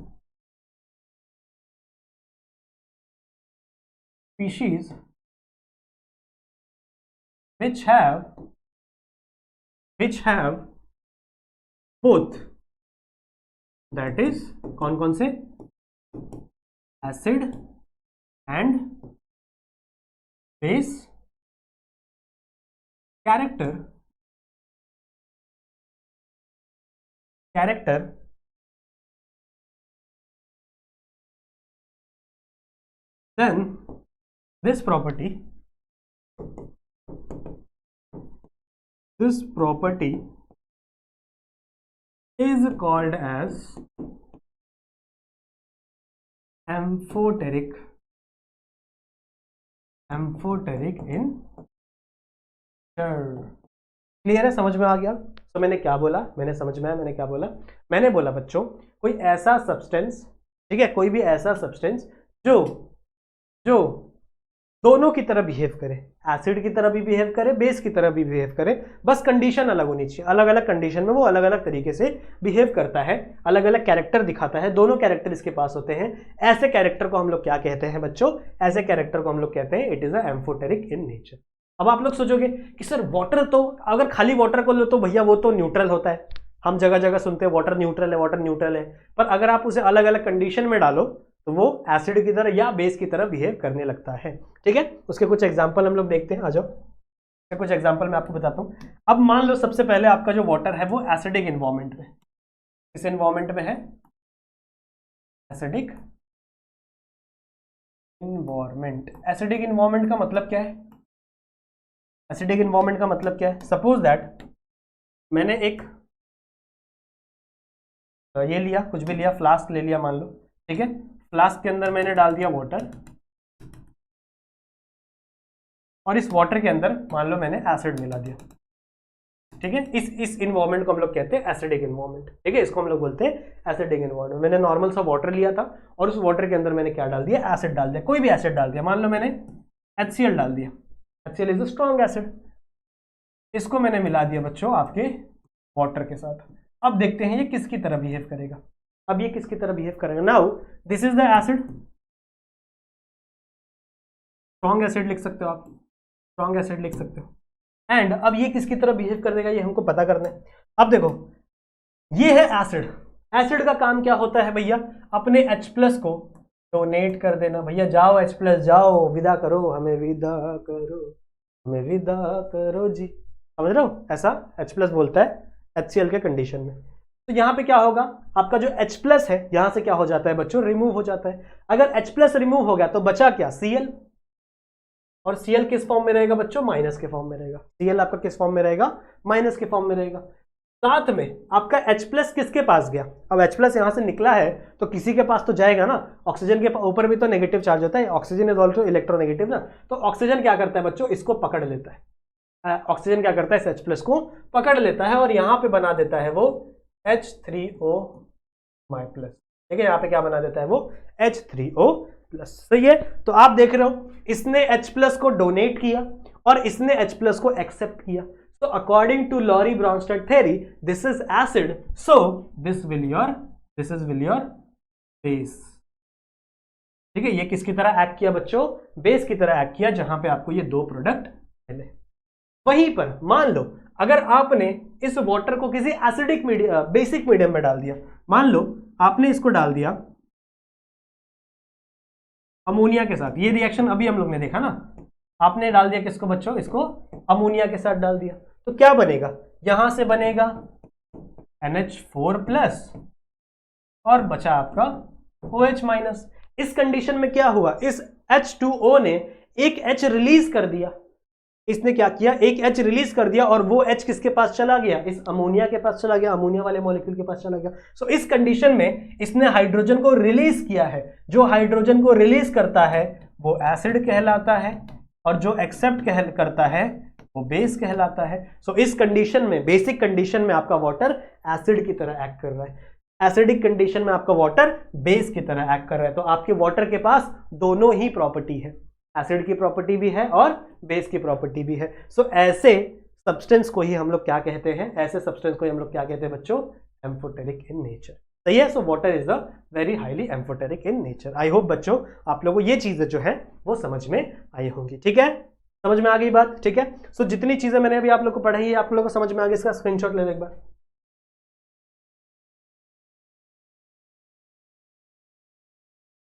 which have both, that is कौन कौन से, acid and base character then this property is called as amphoteric in nature। Clear है, समझ में आ गया। तो मैंने क्या बोला, मैंने समझ में आया मैंने क्या बोला, मैंने बोला बच्चों कोई ऐसा सब्सटेंस, ठीक है, कोई भी ऐसा सब्सटेंस जो दोनों की तरह बिहेव करे, एसिड की तरह भी बिहेव करे, बेस की तरह भी बिहेव करे, बस कंडीशन अलग होनी चाहिए। अलग अलग कंडीशन में वो अलग अलग तरीके से बिहेव करता है, अलग अलग कैरेक्टर दिखाता है, दोनों कैरेक्टर इसके पास होते हैं। ऐसे कैरेक्टर को हम लोग क्या कहते हैं बच्चों, ऐसे कैरेक्टर को हम लोग कहते हैं it is a amphoteric in nature. अब आप लोग सोचोगे कि सर वाटर तो, अगर खाली वाटर को लो तो भैया वो तो न्यूट्रल होता है, हम जगह जगह सुनते हैं वाटर न्यूट्रल है, वाटर न्यूट्रल है। पर अगर आप उसे अलग अलग कंडीशन में डालो तो वो एसिड की तरह या बेस की तरह बिहेव करने लगता है। ठीक है, उसके कुछ एग्जांपल हम लोग देखते हैं, आ जाओ। कुछ एग्जांपल मैं आपको बताता हूं। अब मान लो सबसे पहले आपका जो वाटर है वो एसिडिक इन्वायरमेंट में, किस इन्वायरमेंट में है, एसिडिक इन्वायरमेंट। एसिडिक इन्वायरमेंट का मतलब क्या है, एसिडिक इन्वायरमेंट का मतलब क्या है, सपोज दैट मैंने एक ये लिया, कुछ भी लिया, फ्लास्क ले लिया मान लो, ठीक है, फ्लास्क के अंदर मैंने डाल दिया वाटर, और इस वाटर के अंदर मान लो मैंने एसिड मिला दिया। ठीक है, इस इन्वायरमेंट को हम लोग कहते हैं एसिडिक इन्वायरमेंट। ठीक है, इसको हम लोग बोलते हैं एसिडिक इन्वायरमेंट। मैंने नॉर्मल सा वाटर लिया था और उस वाटर के अंदर मैंने क्या डाल दिया, एसिड डाल दिया, कोई भी एसिड डाल दिया, मान लो मैंने HCl डाल दिया। HCl is a strong acid, इसको मैंने मिला दिया बच्चों आपके वाटर के साथ। अब देखते हैं ये किसकी तरह बिहेव करेगा। अब ये किसकी तरह बिहेव करेगा, now this is the acid, strong acid लिख सकते हो आप, स्ट्रॉन्ग एसिड लिख सकते हो। एंड अब ये किसकी तरह बिहेव करेगा ये हमको पता करना है। अब देखो ये है एसिड, एसिड का काम क्या होता है भैया, अपने H प्लस को डोनेट कर देना। भैया जाओ H प्लस जाओ, विदा करो हमें, विदा करो हमें, विदा करो जी, समझ रहे हो, ऐसा H प्लस बोलता है HCl के कंडीशन में। तो यहाँ पे क्या होगा, आपका जो H प्लस है यहां से क्या हो जाता है बच्चों, रिमूव हो जाता है। अगर H प्लस रिमूव हो गया तो बचा क्या, Cl, और Cl किस फॉर्म में रहेगा बच्चों, माइनस के फॉर्म में रहेगा। Cl आपका किस फॉर्म में रहेगा, माइनस के फॉर्म में रहेगा। साथ में आपका H प्लस किसके पास गया, अब H प्लस यहां से निकला है तो किसी के पास तो जाएगा ना, ऑक्सीजन के ऊपर भी तो नेगेटिव चार्ज होता है, ऑक्सीजन इज ऑल्सो इलेक्ट्रोनेगेटिव ना, तो ऑक्सीजन क्या करता है बच्चों, इसको पकड़ लेता है। ऑक्सीजन क्या करता है, इस H प्लस को पकड़ लेता है और यहां पे बना देता है वो H3O प्लस, ठीक है, यहाँ पे क्या बना देता है वो H3O प्लस। सही है, तो आप देख रहे हो इसने H प्लस को डोनेट किया और इसने H प्लस को एक्सेप्ट किया। So according to Lowry-Bronsted theory, this is acid, so this will your base। ठीक है, ये किसकी तरह एक्ट किया बच्चों, बेस की तरह एक्ट किया, जहां पे आपको ये दो प्रोडक्ट मिले। वहीं पर मान लो अगर आपने इस वाटर को किसी एसिडिक मीडियम, बेसिक मीडियम में डाल दिया, मान लो आपने इसको डाल दिया अमोनिया के साथ, ये रिएक्शन अभी हम लोग ने देखा ना, आपने डाल दिया किसको बच्चों, इसको अमोनिया के साथ डाल दिया, तो क्या बनेगा, यहां से बनेगा NH4 प्लस और बचा आपका OH माइनस। इस कंडीशन में क्या हुआ, इस H2O ने एक H रिलीज कर दिया, इसने क्या किया, एक H रिलीज कर दिया और वो H किसके पास चला गया, इस अमोनिया के पास चला गया, अमोनिया वाले मॉलिक्यूल के पास चला गया। सो इस कंडीशन में इसने हाइड्रोजन को रिलीज किया है, जो हाइड्रोजन को रिलीज करता है वो एसिड कहलाता है और जो एक्सेप्ट करता है वो बेस कहलाता है। सो इस कंडीशन में, बेसिक कंडीशन में आपका वाटर एसिड की तरह एक्ट कर रहा है, एसिडिक कंडीशन में आपका वाटर बेस की तरह एक्ट कर रहा है। तो आपके वाटर के पास दोनों ही प्रॉपर्टी है, एसिड की प्रॉपर्टी भी है और बेस की प्रॉपर्टी भी है। सो ऐसे सब्सटेंस को ही हम लोग क्या कहते हैं, ऐसे सब्सटेंस को ही हम लोग क्या कहते हैं बच्चों, एम्फोटेरिक इन नेचर। सही है, so water is a very highly amphoteric in nature. I hope बच्चों आप लोगों को ये चीजें जो है वो समझ में आई होंगी। ठीक है, समझ में आ गई बात, ठीक है। सो जितनी चीजें मैंने अभी आप लोग को पढ़ाई है, आप लोगों को समझ में आ गई, इसका स्क्रीनशॉट ले लो एक बार,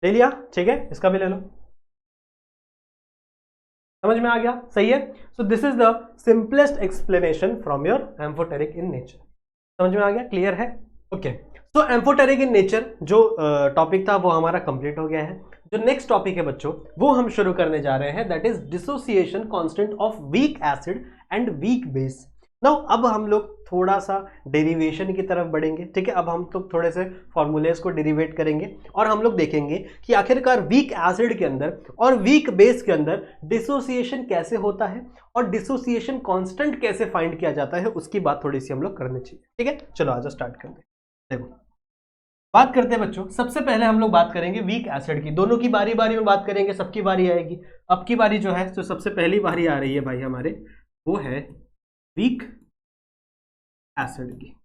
ले लिया, ठीक है, इसका भी ले लो, समझ में आ गया, सही है। So this is the simplest explanation from your amphoteric in nature. समझ में आ गया, क्लियर है, okay. So amphoteric in nature जो टॉपिक था वो हमारा कंप्लीट हो गया है। जो नेक्स्ट टॉपिक है बच्चों वो हम शुरू करने जा रहे हैं, that is dissociation constant of weak acid and weak base. Now अब हम लोग थोड़ा सा डेरिवेशन की तरफ बढ़ेंगे, ठीक है। अब हम लोग थोड़े से फॉर्मूलेस को डेरिवेट करेंगे और हम लोग देखेंगे कि आखिरकार वीक एसिड के अंदर और वीक बेस के अंदर डिसोसिएशन कैसे होता है और डिसोसिएशन कांस्टेंट कैसे फाइंड किया जाता है, उसकी बात थोड़ी सी हम लोग करनी चाहिए, ठीक है। चलो आज स्टार्ट करते हैं। देखो बात करते हैं बच्चों, सबसे पहले हम लोग बात करेंगे वीक एसिड की, दोनों की बारी बारी में बात करेंगे, सबकी बारी आएगी। अब की बारी जो है तो सबसे पहली बारी आ रही है भाई हमारे, वो है वीक एसिड की,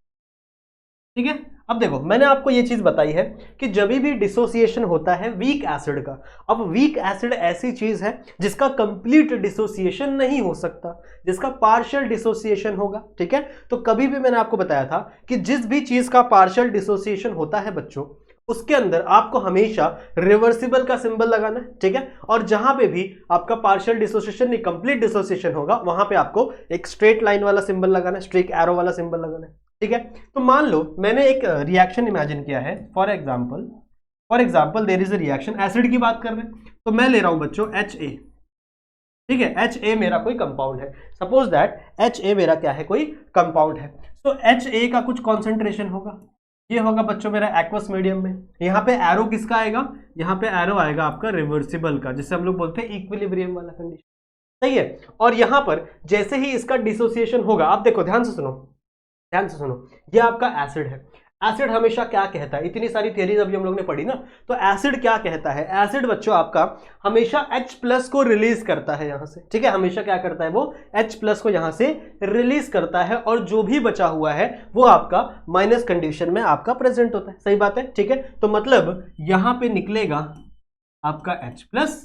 ठीक है। अब देखो मैंने आपको ये चीज बताई है कि जब भी डिसोसिएशन होता है वीक एसिड का, अब वीक एसिड ऐसी चीज है जिसका कंप्लीट डिसोसिएशन नहीं हो सकता, जिसका पार्शियल डिसोसिएशन होगा, ठीक है। तो कभी भी मैंने आपको बताया था कि जिस भी चीज का पार्शियल डिसोसिएशन होता है बच्चों, उसके अंदर आपको हमेशा रिवर्सिबल का सिंबल लगाना है, ठीक है। और जहां पे भी आपका पार्शियल डिसोसिएशन नहीं कंप्लीट डिसोसिएशन होगा, वहां पे आपको एक स्ट्रेट लाइन वाला सिंबल लगाना है, स्ट्रेट एरो वाला सिंबल लगाना है, ठीक है। तो मान लो मैंने एक रिएक्शन इमेजिन किया है, for example there is a reaction, acid की बात कर रहे हैं, तो मैं ले रहा हूं बच्चों HA, ठीक है। HA मेरा कोई कंपाउंड है, सपोज दैट HA मेरा क्या है, कोई कंपाउंड है। तो HA का कुछ कॉन्सेंट्रेशन होगा, ये होगा बच्चों मेरा एक्वस मीडियम में। यहाँ पे एरो किसका आएगा, यहाँ पे एरो आएगा आपका रिवर्सिबल का, जिसे हम लोग बोलते हैं इक्विलिब्रियम वाला कंडीशन, सही है। और यहाँ पर जैसे ही इसका डिसोसिएशन होगा, आप देखो ध्यान से सुनो, ये आपका एसिड है। एसिड हमेशा क्या कहता है, इतनी सारी थियरीज अभी हम लोग ने पढ़ी ना, तो एसिड क्या कहता है, एसिड बच्चों आपका हमेशा H प्लस को रिलीज करता है यहां से, ठीक है। हमेशा क्या करता है वो, H प्लस को यहां से रिलीज करता है और जो भी बचा हुआ है वो आपका माइनस कंडीशन में आपका प्रेजेंट होता है, सही बात है, ठीक है। तो मतलब यहां पे निकलेगा आपका H प्लस,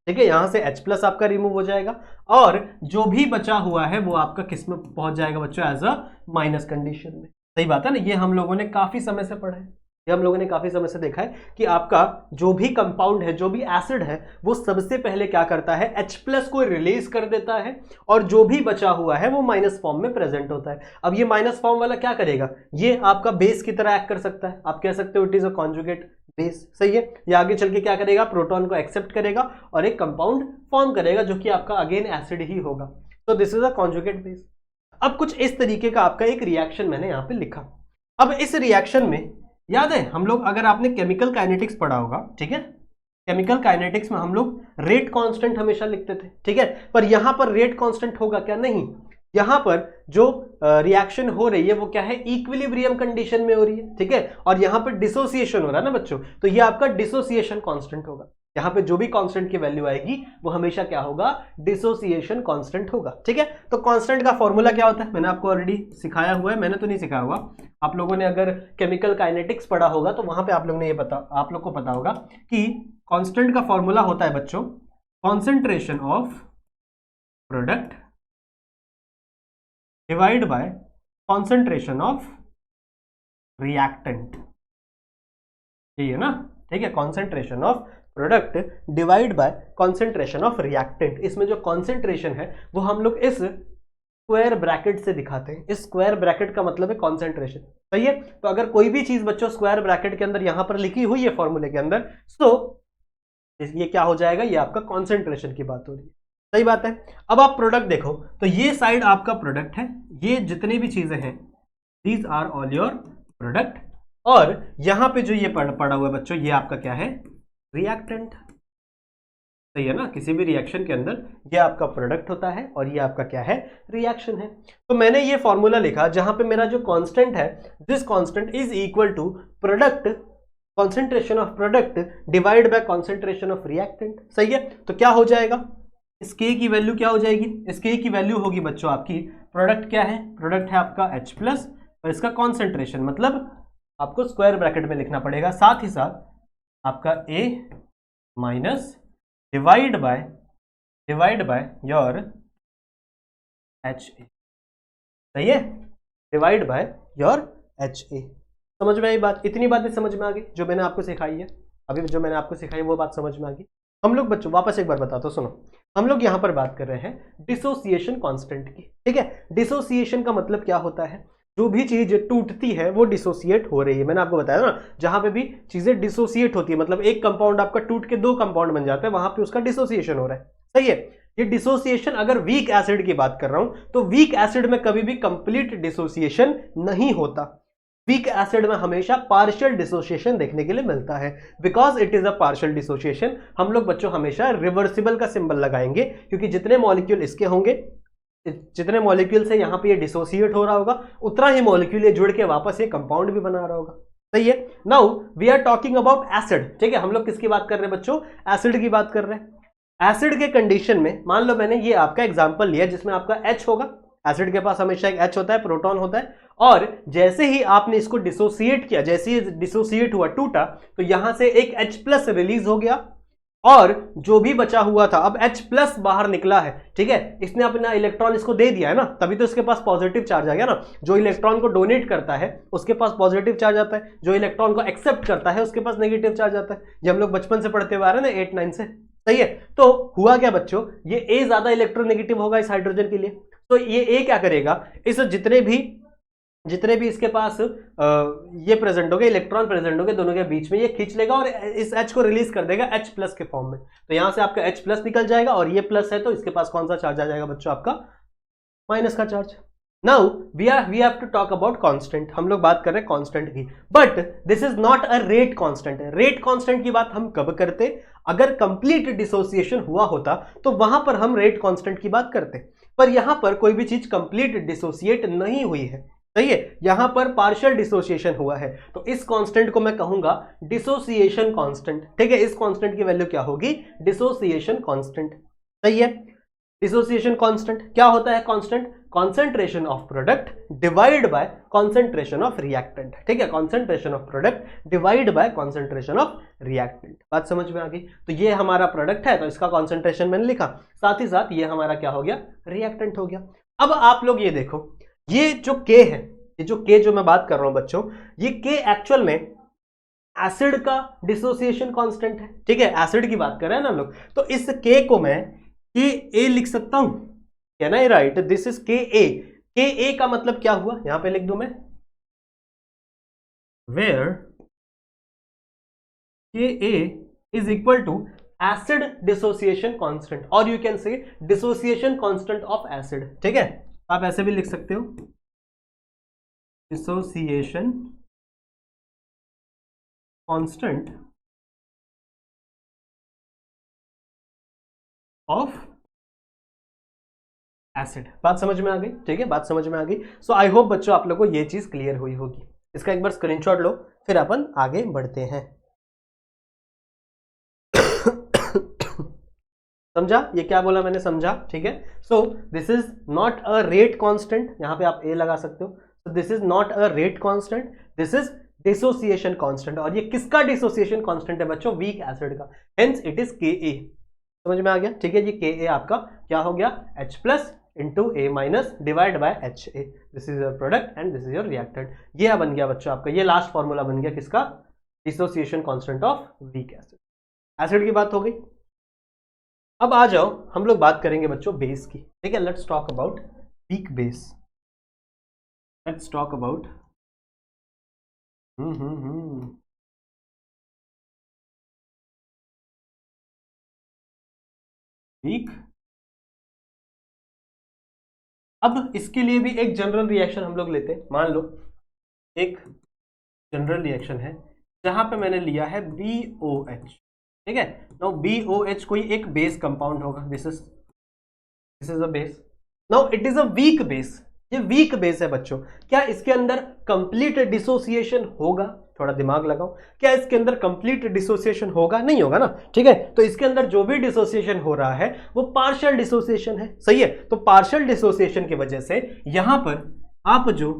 ठीक है, यहां से H प्लस आपका रिमूव हो जाएगा और जो भी बचा हुआ है वो आपका किस में पहुंच जाएगा बच्चों, एज अ माइनस कंडीशन में। सही बात है ना, ये हम लोगों ने काफी समय से पढ़ा है, ये हम लोगों ने काफी समय से देखा है कि आपका जो भी कंपाउंड है, जो भी एसिड है, वो सबसे पहले क्या करता है, H+ को रिलीज कर देता है और जो भी बचा हुआ है वो माइनस फॉर्म में प्रेजेंट होता है। अब ये माइनस फॉर्म वाला क्या करेगा, ये आपका बेस की तरह एक्ट कर सकता है, आप कह सकते हो it is a conjugate base, सही है। ये आगे चल के क्या करेगा, प्रोटॉन को एक्सेप्ट करेगा और एक कंपाउंड फॉर्म करेगा जो कि आपका अगेन एसिड ही होगा। तो this is a conjugate base. अब कुछ इस तरीके का आपका एक रिएक्शन मैंने यहां पे लिखा। अब इस रिएक्शन में याद है हम लोग, अगर आपने केमिकल काइनेटिक्स पढ़ा होगा, ठीक है, केमिकल काइनेटिक्स में हम लोग रेट कांस्टेंट हमेशा लिखते थे, ठीक है, पर यहां पर रेट कांस्टेंट होगा क्या, नहीं, यहां पर जो रिएक्शन हो रही है वो क्या है, इक्विलिब्रियम कंडीशन में हो रही है, ठीक है, और यहां पर डिसोसिएशन हो रहा है ना बच्चों, तो ये आपका डिसोसिएशन कांस्टेंट होगा। यहां पे जो भी कांस्टेंट की वैल्यू आएगी वो हमेशा क्या होगा, डिसोसिएशन कांस्टेंट होगा, ठीक है। तो कांस्टेंट का फॉर्मूला क्या होता है, मैंने आपको ऑलरेडी सिखाया हुआ है, मैंने तो नहीं सिखाया हुआ, आप लोगों ने अगर केमिकल काइनेटिक्स पढ़ा होगा तो वहां पे आप लोगों ने ये आप लोग को पता होगा कि कांस्टेंट का फॉर्मूला होता है बच्चों, concentration of product divide by concentration of reactant, यही है ना, ठीक है, concentration of product divide by concentration of reactant. इसमें जो कॉन्सेंट्रेशन है वो हम लोग इस स्क्वायर ब्रैकेट से दिखाते हैं, इस स्क्वायर ब्रैकेट का मतलब है कॉन्सेंट्रेशन, सही है। तो अगर कोई भी चीज बच्चों स्क्वायर ब्रैकेट के अंदर यहां पर लिखी हुई है फॉर्मूले के अंदर, तो ये क्या हो जाएगा, ये आपका कॉन्सेंट्रेशन की बात हो रही है, सही बात है। अब आप प्रोडक्ट देखो तो ये साइड आपका प्रोडक्ट है, ये जितनी भी चीजें हैं these are all your product, और यहां पे जो ये पड़ा हुआ है बच्चों ये आपका क्या है, रिएक्टेंट, सही है ना। किसी भी रिएक्शन के अंदर ये आपका प्रोडक्ट होता है और ये आपका क्या है, रिएक्शन है। तो मैंने ये फॉर्मूला लिखा जहां पे मेरा जो कांस्टेंट है, this constant is equal to product concentration of product divide by concentration of reactant, सही है। तो क्या हो जाएगा, इस K की वैल्यू क्या हो जाएगी, इस K की वैल्यू होगी बच्चों आपकी, प्रोडक्ट क्या है, प्रोडक्ट है आपका H+ और इसका कॉन्सेंट्रेशन मतलब आपको स्क्वायर ब्रैकेट में लिखना पड़ेगा, साथ ही साथ आपका A minus divide by your HA, सही है, डिवाइड बाय योर HA। समझ में आई बात, इतनी बातें समझ में आ गई जो मैंने आपको सिखाई है, अभी जो मैंने आपको सिखाई वो बात समझ में आ गई। हम लोग बच्चों वापस एक बार बताता हूं, सुनो, हम लोग यहां पर बात कर रहे हैं डिसोसिएशन कांस्टेंट की, ठीक है। डिसोसिएशन का मतलब क्या होता है, जो भी चीज टूटती है वो डिसोसिएट हो रही है, मैंने आपको बताया ना, जहां पे भी चीजें डिसोसिएट होती है मतलब एक कंपाउंड आपका टूट के 2 कंपाउंड बन जाता है, वहां पे उसका डिसोसिएशन हो रहा है, सही है। ये डिसोसिएशन अगर वीक एसिड की बात कर रहा हूं तो वीक एसिड में कभी भी कंप्लीट डिसोसिएशन नहीं होता, वीक एसिड में हमेशा पार्शियल डिसोसिएशन देखने के लिए मिलता है। Because it is a partial dissociation हम लोग बच्चों हमेशा रिवर्सिबल का सिंबल लगाएंगे, क्योंकि जितने मॉलिक्यूल इसके होंगे, जितने मॉलिक्यूल से यहाँ पे ये डिसोसिएट हो रहा होगा, उतना ही मॉलिक्यूल ये जुड़ के वापस ये कंपाउंड भी बना रहा होगा, सही है। Now we are talking about acid, ठीक है, हम लोग किसकी बात कर रहे हैं बच्चों, एसिड की बात कर रहे हैं। एसिड के कंडीशन में मान लो मैंने ये आपका एग्जांपल लिया जिसमें आपका H होगा, एसिड के पास हमेशा एक H होता है, प्रोटॉन होता है, और जैसे ही आपने इसको डिसोसिएट किया, जैसे ही डिसोसिएट हुआ, टूटा, तो यहां से एक H+ रिलीज हो गया और जो भी बचा हुआ था, अब H+ बाहर निकला है, ठीक है, इसने अपना इलेक्ट्रॉन इसको दे दिया है ना, तभी तो इसके पास पॉजिटिव चार्ज आ गया ना। जो इलेक्ट्रॉन को डोनेट करता है उसके पास पॉजिटिव चार्ज आता है, जो इलेक्ट्रॉन को एक्सेप्ट करता है उसके पास नेगेटिव चार्ज आता है। ये हम लोग बचपन से पढ़ते हुए आ रहे हैं ना 8-9 से, सही है। तो हुआ क्या बच्चों, ये A ज्यादा इलेक्ट्रोनेगेटिव होगा इस हाइड्रोजन के लिए, तो ये A क्या करेगा, इस जितने भी इसके पास ये प्रेजेंट हो गए, इलेक्ट्रॉन प्रेजेंट हो गए दोनों के बीच में, ये खींच लेगा और इस H को रिलीज कर देगा H+ के फॉर्म में। तो यहां से आपका H+ निकल जाएगा और ये प्लस है तो इसके पास कौन सा चार्ज आ जाएगा बच्चों, आपका माइनस का charge. Now we have to talk about constant, हम लोग बात कर रहे हैं कांस्टेंट की, but this is not a rate constant. Rate constant की बात हम कब करते, अगर कंप्लीट डिसोसिएशन हुआ होता तो वहां पर हम रेट कांस्टेंट की बात करते, पर यहां पर कोई भी चीज कंप्लीट डिसोसिएट नहीं हुई है, सही है, यहां पर पार्शियल डिसोसिएशन हुआ है, तो इस कांस्टेंट को मैं कहूंगा डिसोसिएशन कांस्टेंट, ठीक है। इस कांस्टेंट की वैल्यू क्या होगी, डिसोसिएशन कांस्टेंट, सही है। डिसोसिएशन कांस्टेंट क्या होता है, constant concentration of product divide by concentration of reactant, ठीक है, concentration of product divide by concentration of reactant. बात समझ में आ गई। तो ये हमारा प्रोडक्ट है तो इसका कॉन्सेंट्रेशन मैंने लिखा, साथ ही साथ ये हमारा क्या हो गया, रिएक्टेंट हो गया। अब आप लोग ये देखो, ये जो K है ये जो K जो मैं बात कर रहा हूं बच्चों, ये K एक्चुअल में एसिड का डिसोसिएशन कांस्टेंट है, ठीक है, एसिड की बात कर रहे हैं ना हम लोग। तो इस K को मैं Ka लिख सकता हूं, can I right this is Ka। Ka का मतलब क्या हुआ, यहां पे लिख दूं मैं, where Ka is equal to acid dissociation constant, और you can say dissociation constant of acid, ठीक है, आप ऐसे भी लिख सकते हो, dissociation constant of एसिड। बात समझ में आ गई, ठीक है, बात समझ में आ गई। सो आई होप बच्चों आप लोगों को ये चीज क्लियर हुई होगी। इसका एक बार स्क्रीनशॉट लो, फिर अपन आगे बढ़ते हैं। समझा ये क्या बोला मैंने, समझा, ठीक है। So this is not a rate constant, यहां पे आप ए लगा सकते हो। So this is not a rate constant, this is dissociation constant, और ये किसका डिसोसिएशन कांस्टेंट है बच्चों, वीक एसिड का, हेंस इट इज Ka। समझ में आ गया, ठीक है। ये Ka आपका क्या हो गया, H plus into A minus divide by H A, this is your product and this is your reactant. ये बन गया बच्चों आपका, ये लास्ट फॉर्मूला बन गया किसका, dissociation constant of weak acid. Acid की बात हो गई। अब आ जाओ हम लोग बात करेंगे बच्चों बेस की, ठीक है। Let's talk about weak base, let's talk about weak. अब इसके लिए भी एक जनरल रिएक्शन हम लोग लेते हैं। मान लो एक जनरल रिएक्शन है जहां पे मैंने लिया है BOH, ठीक है। नाउ BOH कोई एक बेस कंपाउंड होगा, this is a base. Now it is a weak base, ये वीक बेस है बच्चों। क्या इसके अंदर कंप्लीट डिसोसिएशन होगा, थोड़ा दिमाग लगाओ, क्या इसके अंदर कंप्लीट डिसोसिएशन होगा, नहीं होगा ना, ठीक है। तो इसके अंदर जो भी डिसोसिएशन हो रहा है वो पार्शियल डिसोसिएशन है, सही है। तो पार्शियल डिसोसिएशन की वजह से यहां पर आप जो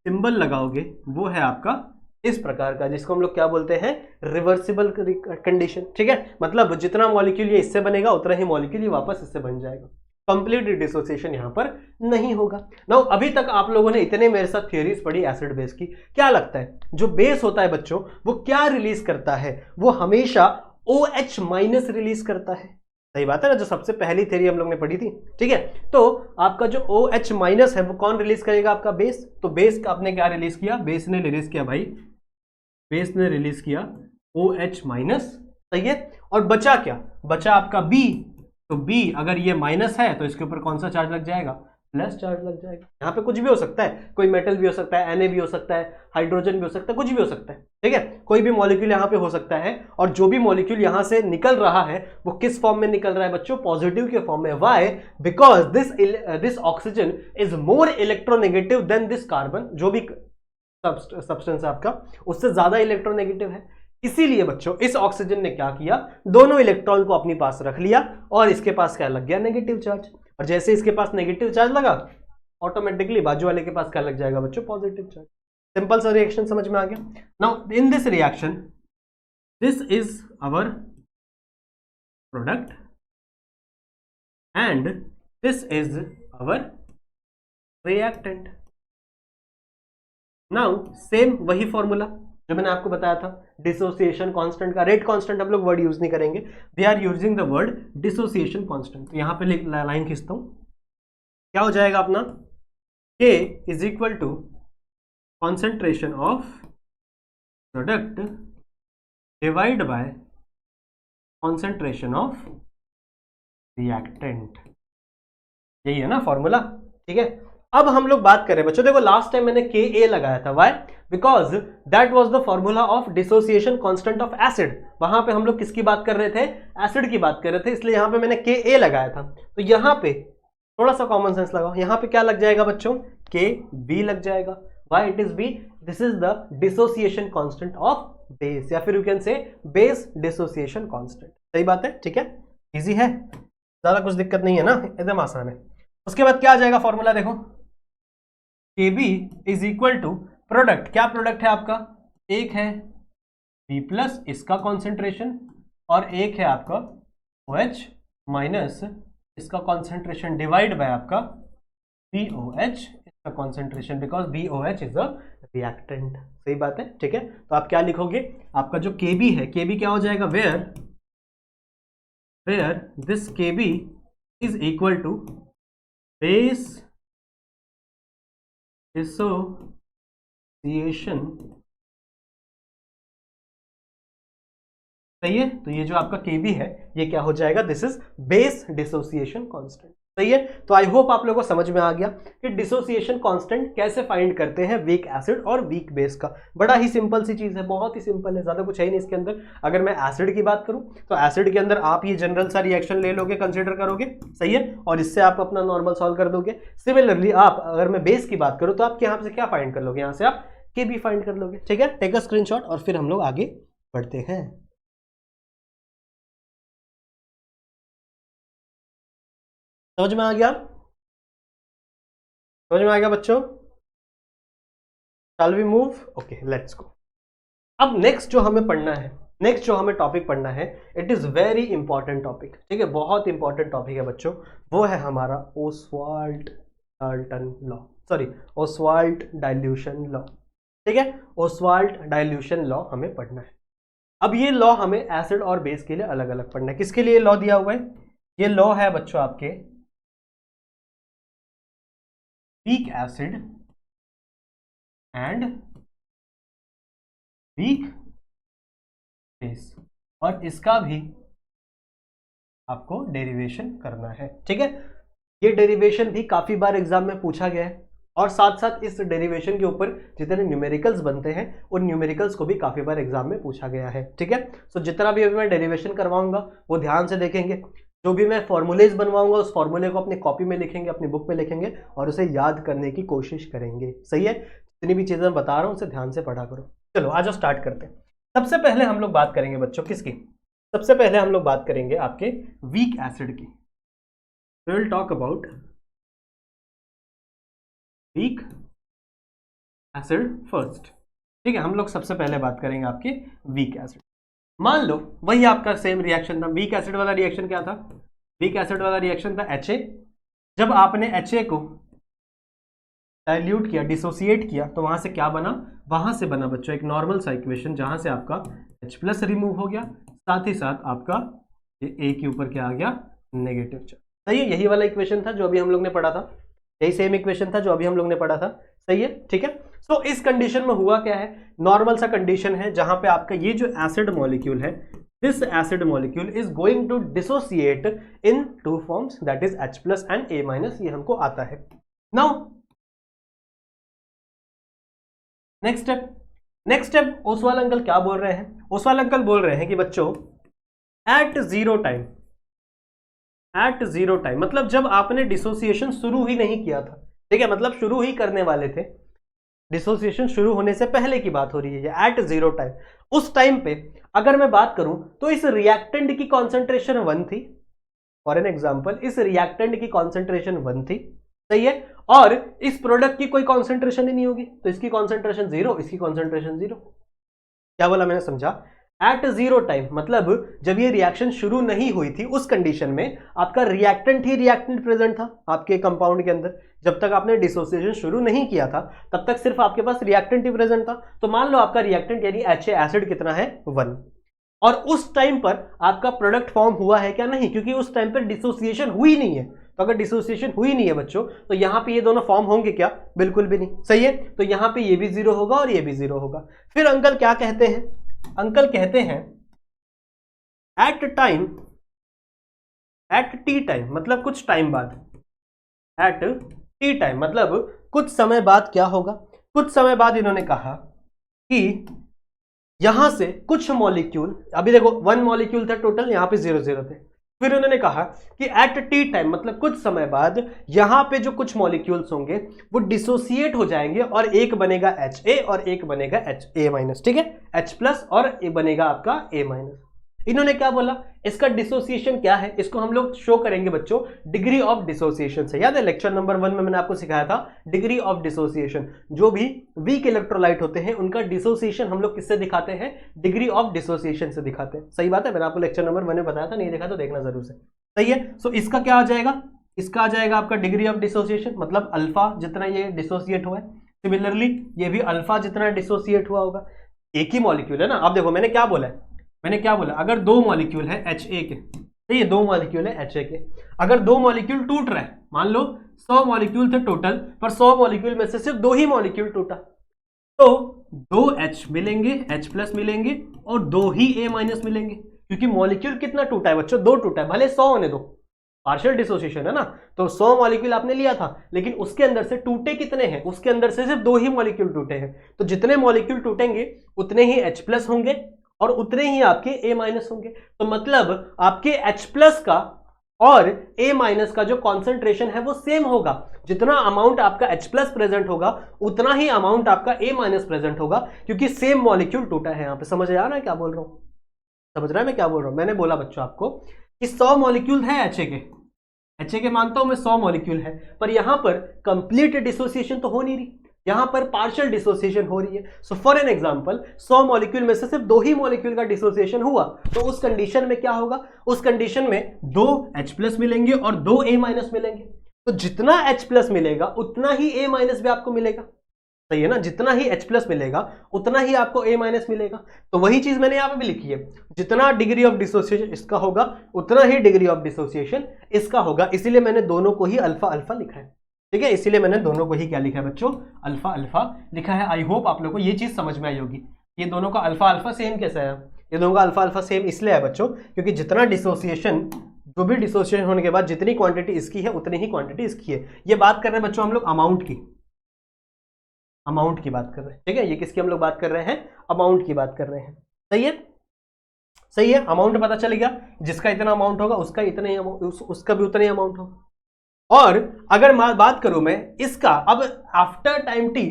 सिंबल लगाओगे वो है आपका इस प्रकार का, जिसको हम लोग क्या बोलते हैं, रिवर्सिबल कंडीशन, ठीक है। मतलब जितना मॉलिक्यूल ये इससे बनेगा उतना ही मॉलिक्यूल ये वापस इससे बन जाएगा, कंप्लीट डिसोसिएशन यहां पर नहीं होगा। नाउ अभी तक आप लोगों ने इतने मेरे साथ थियरीज पढ़ी एसिड बेस की, क्या लगता है जो बेस होता है बच्चों वो क्या रिलीज करता है, वो हमेशा OH माइनस रिलीज करता है, सही बात है ना, जो सबसे पहली थ्योरी हम लोग ने पढ़ी थी, ठीक है। तो आपका जो OH माइनस है वो कौन रिलीज करेगा, आपका बेस। तो बेस का आपने क्या रिलीज किया, बेस ने रिलीज किया भाई, बेस ने रिलीज किया OH माइनस, सही है। और बचा क्या, बचा आपका B। तो B अगर ये माइनस है तो इसके ऊपर कौन सा चार्ज लग जाएगा, प्लस चार्ज लग जाएगा। यहाँ पे कुछ भी हो सकता है, कोई मेटल भी हो सकता है, Na भी हो सकता है, हाइड्रोजन भी हो सकता है, कुछ भी हो सकता है, ठीक है। कोई भी मॉलिक्यूल यहाँ पे हो सकता है, और जो भी मॉलिक्यूल यहाँ से निकल रहा है वो किस फॉर्म में निकल रहा है बच्चों, पॉजिटिव के फॉर्म में। Why, because this oxygen is more electronegative than this carbon, जो भी सब्सटेंस है आपका उससे ज्यादा इलेक्ट्रोनेगेटिव है। इसीलिए बच्चों इस ऑक्सीजन ने क्या किया, दोनों इलेक्ट्रॉन को अपनी पास रख लिया और इसके पास क्या लग गया, नेगेटिव चार्ज। और जैसे इसके पास नेगेटिव चार्ज लगा ऑटोमेटिकली बाजू वाले के पास क्या लग जाएगा बच्चों, पॉजिटिव चार्ज। सिंपल सा रिएक्शन समझ में आ गया। Now in this reaction this is our product and this is our reactant. Now same वही फॉर्मूला जो मैंने आपको बताया था डिसोसिएशन कांस्टेंट का, रेट कांस्टेंट हम लोग वर्ड यूज नहीं करेंगे, we are using the word dissociation constant. तो यहां पे लाइन खींचता हूं, क्या हो जाएगा अपना, K is equal to concentration of product divide by concentration of reactant, यही है ना फॉर्मूला, ठीक है। अब हम लोग बात करें बच्चों, देखो लास्ट टाइम मैंने Ka लगाया था, why, because that was the formula of dissociation constant of acid. वहां पे हम लोग किसकी बात कर रहे थे, एसिड की बात कर रहे थे, इसलिए यहां पे मैंने Ka लगाया था। तो यहां पे थोड़ा सा कॉमन सेंस लगाओ, यहां पे क्या लग जाएगा बच्चों, Kb लग जाएगा। Why it is B, this is the dissociation constant of base, या फिर you can say base dissociation constant. सही बात है, ठीक है, इजी है, ज्यादा कुछ दिक्कत नहीं है ना, एकदम आसान है। उसके बाद क्या आ जाएगा फॉर्मूला, देखो Kb is equal to product, क्या प्रोडक्ट है आपका, एक है B प्लस इसका कॉन्सेंट्रेशन और एक है आपका OH माइनस इसका कॉन्सेंट्रेशन डिवाइड बाय आपका BOH इसका concentration, because BOH is a reactant. सही बात है, ठीक है। तो आप क्या लिखोगे, आपका जो KB है, KB क्या हो जाएगा, where this KB is equal to base dissociation. सही है, तो ये जो आपका KB है ये क्या हो जाएगा, this is base dissociation constant. सही है, तो आई होप आप लोगों को समझ में आ गया कि डिसोसिएशन कांस्टेंट कैसे फाइंड करते हैं वीक एसिड और वीक बेस का। बड़ा ही सिंपल सी चीज है, बहुत ही सिंपल है, ज्यादा कुछ है ही नहीं इसके अंदर। अगर मैं एसिड की बात करूं तो एसिड के अंदर आप ये जनरल सा रिएक्शन ले लोगे, कंसिडर करोगे, सही है, और इससे आप अपना नॉर्मल सॉल्व कर दोगे। सिमिलरली आप अगर मैं बेस की बात करूं तो आप यहाँ से क्या फाइंड कर लोगे, यहाँ से आप KB फाइंड कर लोगे। ठीक है, टेक अ स्क्रीनशॉट और फिर हम लोग आगे बढ़ते हैं। समझ में आ गया, समझ में आ गया बच्चों? Shall we move? Okay, let's go. अब नेक्स्ट जो हमें पढ़ना है, नेक्स्ट जो हमें टॉपिक पढ़ना है, it is very important topic. ठीक है, बहुत इंपॉर्टेंट टॉपिक है बच्चों, वो है हमारा Oswald Dalton law, sorry Oswald dilution law. ठीक है, ओस्वाल्ड डाइल्यूशन लॉ हमें पढ़ना है। अब ये लॉ हमें एसिड और बेस के लिए अलग अलग पढ़ना है। किसके लिए लॉ दिया हुआ है, ये लॉ है बच्चों आपके weak acid and weak base, और इसका भी आपको डेरिवेशन करना है। ठीक है, ये डेरिवेशन भी काफी बार एग्जाम में पूछा गया है, और साथ साथ इस डेरिवेशन के ऊपर जितने न्यूमेरिकल्स बनते हैं उन न्यूमेरिकल्स को भी काफी बार एग्जाम में पूछा गया है। ठीक है, सो जितना भी अभी मैं डेरिवेशन करवाऊंगा वो ध्यान से देखेंगे, जो भी मैं फॉर्मूलेज बनवाऊंगा उस फॉर्मूले को अपनी कॉपी में लिखेंगे, अपनी बुक में लिखेंगे और उसे याद करने की कोशिश करेंगे। सही है, जितनी भी चीजें मैं बता रहा हूं उसे ध्यान से पढ़ा करो। चलो आज स्टार्ट करते हैं। सबसे पहले हम लोग बात करेंगे बच्चों किसकी, सबसे पहले हम लोग बात करेंगे आपके वीक एसिड की। We will talk about weak acid first. ठीक है, हम लोग सबसे पहले बात करेंगे आपके वीक एसिड। मान लो वही आपका सेम रिएक्शन था, वीक एसिड वाला रिएक्शन क्या था, वीक एसिड वाला रिएक्शन था HA। जब आपने HA को डाइल्यूट किया, डिसोसिएट किया, तो वहां से क्या बना, वहां से बना बच्चों एक नॉर्मल सा इक्वेशन, जहां से आपका H+ रिमूव हो गया, साथ ही साथ आपका ये A के ऊपर क्या आ गया, नेगेटिव चार्ज। सही है, यही वाला इक्वेशन था जो अभी हम लोग ने पढ़ा था, यही सेम इक्वेशन था जो अभी हम लोग ने पढ़ा था। सही है, ठीक है। सो इस कंडीशन में हुआ क्या है, नॉर्मल सा कंडीशन है जहां पे आपका ये जो एसिड मॉलिक्यूल है, this acid molecule is going to dissociate in two forms, that is H+ and A-, ये हमको आता है। Now next step Ostwald uncle क्या बोल रहे हैं, ओसवाल अंकल बोल रहे हैं कि बच्चों एट जीरो टाइम मतलब जब आपने डिसोसिएशन शुरू ही नहीं किया था, ठीक है, मतलब शुरू ही करने वाले थे, डिसोसिएशन शुरू होने से पहले की बात हो रही है, एट जीरो टाइम, उस टाइम पे अगर मैं बात करूं तो इस रिएक्टेंट की कॉन्सेंट्रेशन 1 थी। फॉर एन एग्जांपल, इस रिएक्टेंट की कॉन्सेंट्रेशन 1 थी, सही है, और इस प्रोडक्ट की कोई कॉन्सेंट्रेशन ही नहीं होगी, तो इसकी कॉन्सेंट्रेशन 0, इसकी कॉन्सेंट्रेशन 0। क्या बोला मैंने, समझा? एट जीरो टाइम मतलब जब ये रिएक्शन शुरू नहीं हुई थी उस कंडीशन में आपका रिएक्टेंट ही रिएक्टेंट प्रेजेंट था आपके कंपाउंड के अंदर। जब तक आपने डिसोसिएशन शुरू नहीं किया था तब तक सिर्फ आपके पास रिएक्टेंट ही प्रेजेंट था। तो मान लो आपका रिएक्टेंट यानी HA एसिड कितना है, 1, और उस टाइम पर आपका प्रोडक्ट फॉर्म हुआ है क्या, नहीं, क्योंकि उस टाइम पर डिसोसिएशन हुई नहीं है। तो अगर डिसोसिएशन हुई नहीं है बच्चों तो यहां पे ये दोनों फॉर्म होंगे क्या, बिल्कुल भी नहीं। सही है, तो यहां पे ये भी 0 होगा और ये भी 0 होगा। फिर अंकल क्या कहते हैं, अंकल कहते हैं एट टी टाइम मतलब कुछ टाइम बाद, एट टी टाइम मतलब कुछ समय बाद क्या होगा, कुछ समय बाद इन्होंने कहा कि यहां से कुछ मॉलिक्यूल, अभी देखो 1 मॉलिक्यूल था टोटल, यहां पे 0 0 थे, फिर उन्होंने कहा कि एट टी टाइम मतलब कुछ समय बाद यहां पे जो कुछ मॉलिक्यूल्स होंगे वो डिसोसिएट हो जाएंगे और एक बनेगा HA और एक बनेगा HA-, ठीक है, H+ और एक बनेगा आपका A-। इन्होंने क्या बोला, इसका डिसोसिएशन क्या है, इसको हम लोग शो करेंगे बच्चों डिग्री ऑफ डिसोसिएशन से। याद है लेक्चर नंबर 1 में मैंने आपको सिखाया था डिग्री ऑफ डिसोसिएशन, जो भी वीक इलेक्ट्रोलाइट होते हैं उनका डिसोसिएशन हम लोग किससे दिखाते हैं, डिग्री ऑफ डिसोसिएशन से दिखाते हैं। सही बात है, मैंने आपको लेक्चर नंबर 1 में बताया था, नहीं देखा तो देखना जरूर से। सही है, सो इसका क्या आ जाएगा, इसका आ जाएगा आपका डिग्री ऑफ डिसोसिएशन, मतलब अल्फा जितना ये डिसोसिएट हुआ है। सिमिलरली ये भी अल्फा जितना डिसोसिएट हुआ होगा। एक ही मॉलिक्यूल है ना। आप देखो मैंने क्या बोला है, मैंने क्या बोला, अगर दो मॉलिक्यूल है HA के, तो ये दो मॉलिक्यूल है HA के, अगर दो मॉलिक्यूल टूट रहा है, मान लो 100 मॉलिक्यूल थे टोटल, पर 100 मॉलिक्यूल में से सिर्फ दो ही मॉलिक्यूल टूटा, तो दो H मिलेंगे, H+ मिलेंगे और दो ही A- मिलेंगे, क्योंकि मॉलिक्यूल कितना टूटा है बच्चों, दो टूटा है, भले 100 होने दो, पार्शियल डिसोसिएशन है ना। तो 100 मॉलिक्यूल आपने लिया था, लेकिन उसके अंदर से टूटे कितने हैं, उसके अंदर से सिर्फ दो ही मॉलिक्यूल टूटे हैं, तो जितने मॉलिक्यूल टूटेंगे उतने ही H+ होंगे और उतने ही आपके A- होंगे। तो मतलब आपके H+ का और A- का जो कॉन्सेंट्रेशन है वो सेम होगा। जितना अमाउंट आपका H+ प्रेजेंट होगा उतना ही अमाउंट आपका A- प्रेजेंट होगा, क्योंकि सेम मॉलिक्यूल टूटा है। यहां पे समझ आ रहा है क्या बोल रहा हूं, समझ रहा है मैं क्या बोल रहा हूं। मैंने बोला बच्चों आपको कि 100 मॉलिक्यूल है HA के मानता हूं मैं 100 मॉलिक्यूल है, पर यहां पर कंप्लीट डिसोसिएशन तो हो नहीं रही, यहां पर पार्शियल डिसोसिएशन हो रही है। So for an example 100 molecule में से सिर्फ दो ही मॉलिक्यूल का डिसोसिएशन हुआ, तो उस कंडीशन में क्या होगा, उस कंडीशन में दो H+ मिलेंगे और दो A- मिलेंगे। तो जितना H+ मिलेगा उतना ही A- भी आपको मिलेगा, सही है ना। जितना ही H+ मिलेगा उतना ही आपको A- मिलेगा। तो वही चीज मैंने यहां पे भी लिखी है, जितना डिग्री ऑफ डिसोसिएशन इसका होगा उतना ही डिग्री ऑफ डिसोसिएशन इसका होगा, इसीलिए मैंने दोनों को ही अल्फा अल्फा लिखा है। ठीक है, इसीलिए मैंने दोनों को ही क्या लिखा है बच्चों, अल्फा अल्फा लिखा है। आई होप आप लोगों को ये चीज समझ में आई होगी। ये दोनों का अल्फा अल्फा सेम कैसा है, ये दोनों का अल्फा अल्फा सेम इसलिए है बच्चों, क्योंकि जितना डिसोसिएशन, जो भी डिसोसिएशन होने के बाद जितनी क्वांटिटी इसकी है उतनी ही क्वांटिटी इसकी है। ये बात कर रहे हैं बच्चों हम लोग अमाउंट की, अमाउंट की बात कर रहे हैं। ठीक है, ये किसकी हम लोग बात कर रहे हैं, अमाउंट की बात कर रहे हैं। सही है, सही है। अमाउंट पता चल गया, जिसका इतना अमाउंट होगा उसका इतना ही उसका भी उतना ही अमाउंट होगा। और अगर मैं बात करूं मैं इसका, अब आफ्टर टाइम टी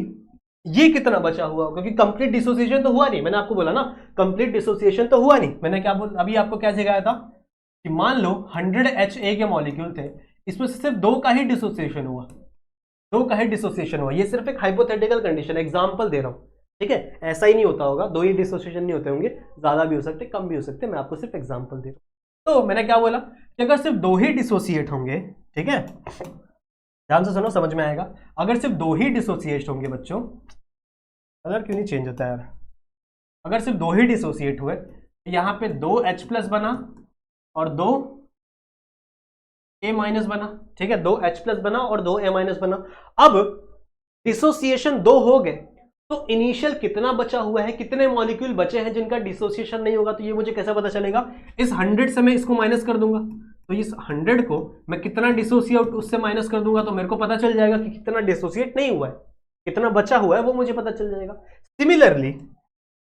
ये कितना बचा हुआ होगा, क्योंकि कंप्लीट डिसोसिएशन तो हुआ नहीं, मैंने आपको बोला ना कंप्लीट डिसोसिएशन तो हुआ नहीं। मैंने क्या बोल अभी आपको क्या सिखाया था कि मान लो 100 HA के मॉलिक्यूल थे, इसमें से सिर्फ दो का ही डिसोसिएशन हुआ, दो का ही डिसोसिएशन हुआ। ये सिर्फ एक हाइपोथेटिकल कंडीशन, एग्जांपल दे रहा हूं। ठीक है, ऐसा ही नहीं होता होगा, दो ही डिसोसिएशन नहीं होते होंगे, ज्यादा भी हो सकते कम भी हो सकते, मैं आपको सिर्फ एग्जांपल दे रहा हूं। तो मैंने क्या बोला कि अगर सिर्फ दो ही डिसोसिएट होंगे, ठीक है ध्यान से सुनो समझ में आएगा, अगर सिर्फ दो ही डिसोसिएट होंगे बच्चों, कलर क्यों नहीं चेंज होता है यार, अगर सिर्फ दो ही डिसोसिएट हुए, यहां पे दो H+ बना और दो A- बना। ठीक है, दो H+ बना और दो A- बना। अब डिसोसिएशन दो हो गए, तो इनिशियल कितना बचा हुआ है, कितने मॉलिक्यूल बचे हैं जिनका डिसोसिएशन नहीं होगा, तो ये मुझे कैसे पता चलेगा, इस 100 से मैं इसको माइनस कर दूंगा, तो इस 100 को मैं कितना डिसोसिएट उससे माइनस कर दूंगा, तो मेरे को पता चल जाएगा कि कितना डिसोसिएट नहीं हुआ है, कितना बचा हुआ है वो मुझे पता चल जाएगा।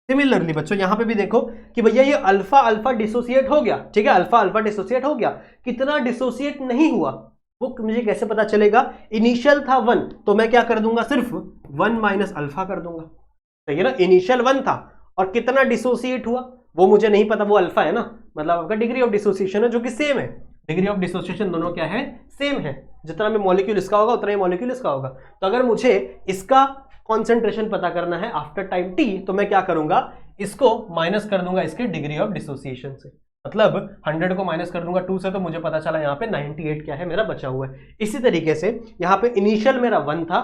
सिमिलरली बच्चों यहां पे भी देखो कि भैया ये अल्फा अल्फा डिसोसिएट हो गया, ठीक है अल्फा अल्फा डिसोसिएट हो गया, कितना डिसोसिएट नहीं हुआ वो मुझे कैसे पता चलेगा, इनिशियल था 1, तो मैं क्या कर दूंगा, सिर्फ 1 माइनस अल्फा कर दूंगा। सही है ना, इनिशियल 1 था और कितना डिसोसिएट हुआ वो मुझे नहीं पता, वो अल्फा है ना, मतलब आपका डिग्री ऑफ डिसोसिएशन है जो कि सेम है, डिग्री ऑफ डिसोसिएशन दोनों क्या है, सेम है। जितना भी मॉलिक्यूल इसका होगा उतना ही मॉलिक्यूल इसका होगा। तो अगर मुझे इसका कॉन्सेंट्रेशन पता करना है आफ्टर टाइम टी, तो मैं क्या करूंगा, इसको माइनस कर दूंगा इसके डिग्री ऑफ डिसोसिएशन से, मतलब 100 को माइनस कर दूंगा 2 से, तो मुझे पता चला यहाँ पे 98 क्या है मेरा बचा हुआ है। इसी तरीके से यहाँ पे इनिशियल मेरा 1 था,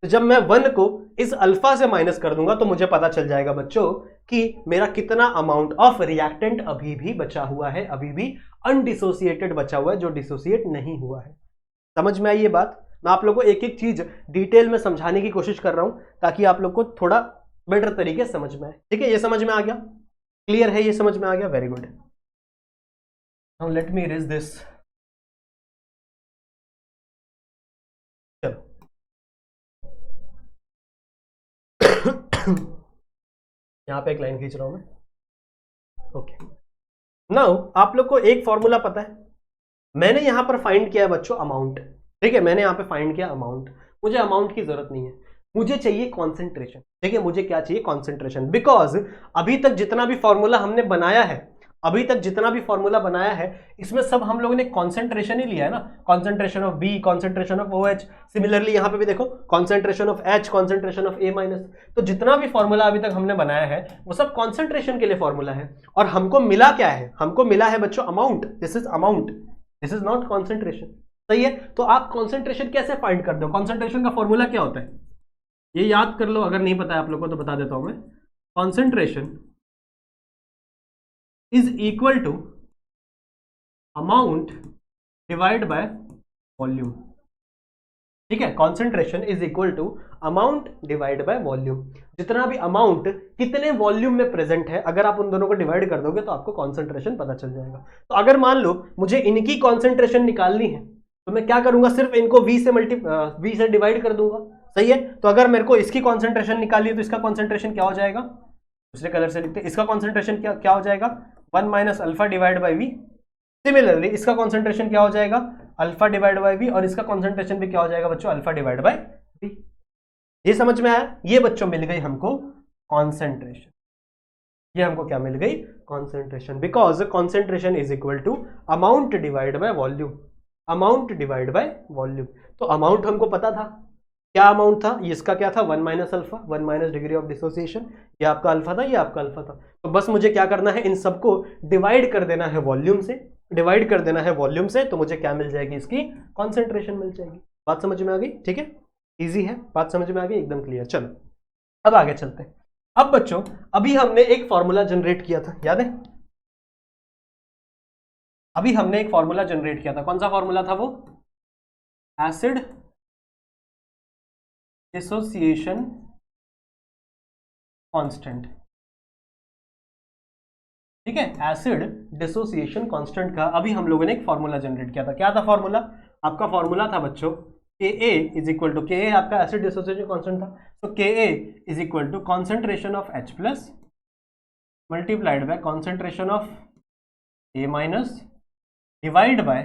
तो जब मैं 1 को इस अल्फा से माइनस कर दूंगा तो मुझे पता चल जाएगा बच्चों कि मेरा कितना अमाउंट ऑफ रिएक्टेंट अभी भी बचा हुआ है, अभी भी अनडिसोसिएटेड बचा हुआ है, जो डिसोसिएट नहीं हुआ है। समझ में आई ये बात, मैं आप लोगों को एक एक चीज डिटेल में समझाने की कोशिश कर रहा हूं ताकि आप लोग को थोड़ा बेटर तरीके से समझ में आए। ठीक है, ये समझ में आ गया, क्लियर है, ये समझ में आ गया, very good. Now let me erase this. चलो यहां पे एक लाइन खींच रहा हूं मैं, ओके। नाउ आप लोग को एक फॉर्मूला पता है, मैंने यहां पर फाइंड किया है बच्चों अमाउंट। ठीक है, मैंने यहां पे फाइंड किया अमाउंट, मुझे अमाउंट की जरूरत नहीं है, मुझे चाहिए कॉन्सेंट्रेशन। ठीक है, मुझे क्या चाहिए, कॉन्सेंट्रेशन, बिकॉज अभी तक जितना भी फॉर्मूला हमने बनाया है, अभी तक जितना भी फॉर्मूला बनाया है इसमें सब हम लोगों ने कॉन्सेंट्रेशन ही लिया है ना, concentration of B, concentration of OH। Similarly यहां पे भी देखो concentration of H, concentration of A-। तो जितना भी फॉर्मूला अभी तक हमने बनाया है वो सब कॉन्सेंट्रेशन के लिए फॉर्मूला है, और हमको मिला क्या है, हमको मिला है बच्चों amount. This is amount, this is not concentration. सही है। तो आप कॉन्सेंट्रेशन कैसे फाइंड करते हो? कॉन्सेंट्रेशन का फॉर्मूला क्या होता है ये याद कर लो, अगर नहीं पता है आप लोगों को तो बता देता हूं मैं। Concentration is equal to amount divide by volume. ठीक है, concentration is equal to amount divide by volume. जितना भी अमाउंट कितने वॉल्यूम में प्रेजेंट है, अगर आप उन दोनों को डिवाइड कर दोगे तो आपको कॉन्सेंट्रेशन पता चल जाएगा। तो अगर मान लो मुझे इनकी कॉन्सेंट्रेशन निकालनी है तो मैं क्या करूंगा, सिर्फ इनको V से डिवाइड कर दूंगा। सही है, तो अगर मेरे को इसकी कॉन्सेंट्रेशन निकालनी है तो इसका कॉन्सेंट्रेशन क्या हो जाएगा, दूसरे कलर से लिखते हैं, इसका कॉन्सेंट्रेशन क्या हो जाएगा, 1 minus alpha divide by V. Similarly इसका कॉन्सेंट्रेशन क्या हो जाएगा, अल्फा डिवाइड बाई वी, और इसका कॉन्सेंट्रेशन भी क्या हो जाएगा बच्चों, अल्फा डिवाइड बाई वी। ये समझ में आया? ये बच्चों मिल गई हमको कॉन्सेंट्रेशन। ये हमको क्या मिल गई, concentration, because concentration is equal to amount divide by volume. Amount divide by volume, तो अमाउंट हमको पता था, क्या अमाउंट था, ये इसका क्या था, 1 minus alpha, 1 minus degree of dissociation. ये आपका अल्फा था, ये आपका अल्फा था। तो बस मुझे क्या करना है, इन सबको डिवाइड कर देना है वॉल्यूम से, डिवाइड कर देना है वॉल्यूम से, तो मुझे क्या मिल जाएगी, इसकी कॉन्सेंट्रेशन मिल जाएगी। बात समझ में आ गई? ठीक है, इजी है, बात समझ में आ गई, एकदम क्लियर। चलो अब आगे चलते हैं। अब बच्चों अभी हमने एक फॉर्मूला जनरेट किया था, याद है? अभी हमने एक फॉर्मूला जनरेट किया था, कौन सा फॉर्मूला था वो, एसिड डिसोसिएशन कांस्टेंट। ठीक है, एसिड डिसोसिएशन कांस्टेंट का अभी हम लोगों ने एक फॉर्मूला जनरेट किया था। क्या था फॉर्मूला? आपका फॉर्मूला था बच्चों Ka is equal to, Ka आपका एसिड डिसोसिएशन कांस्टेंट था, तो Ka is equal to concentration of H plus multiplied by concentration of A minus divide by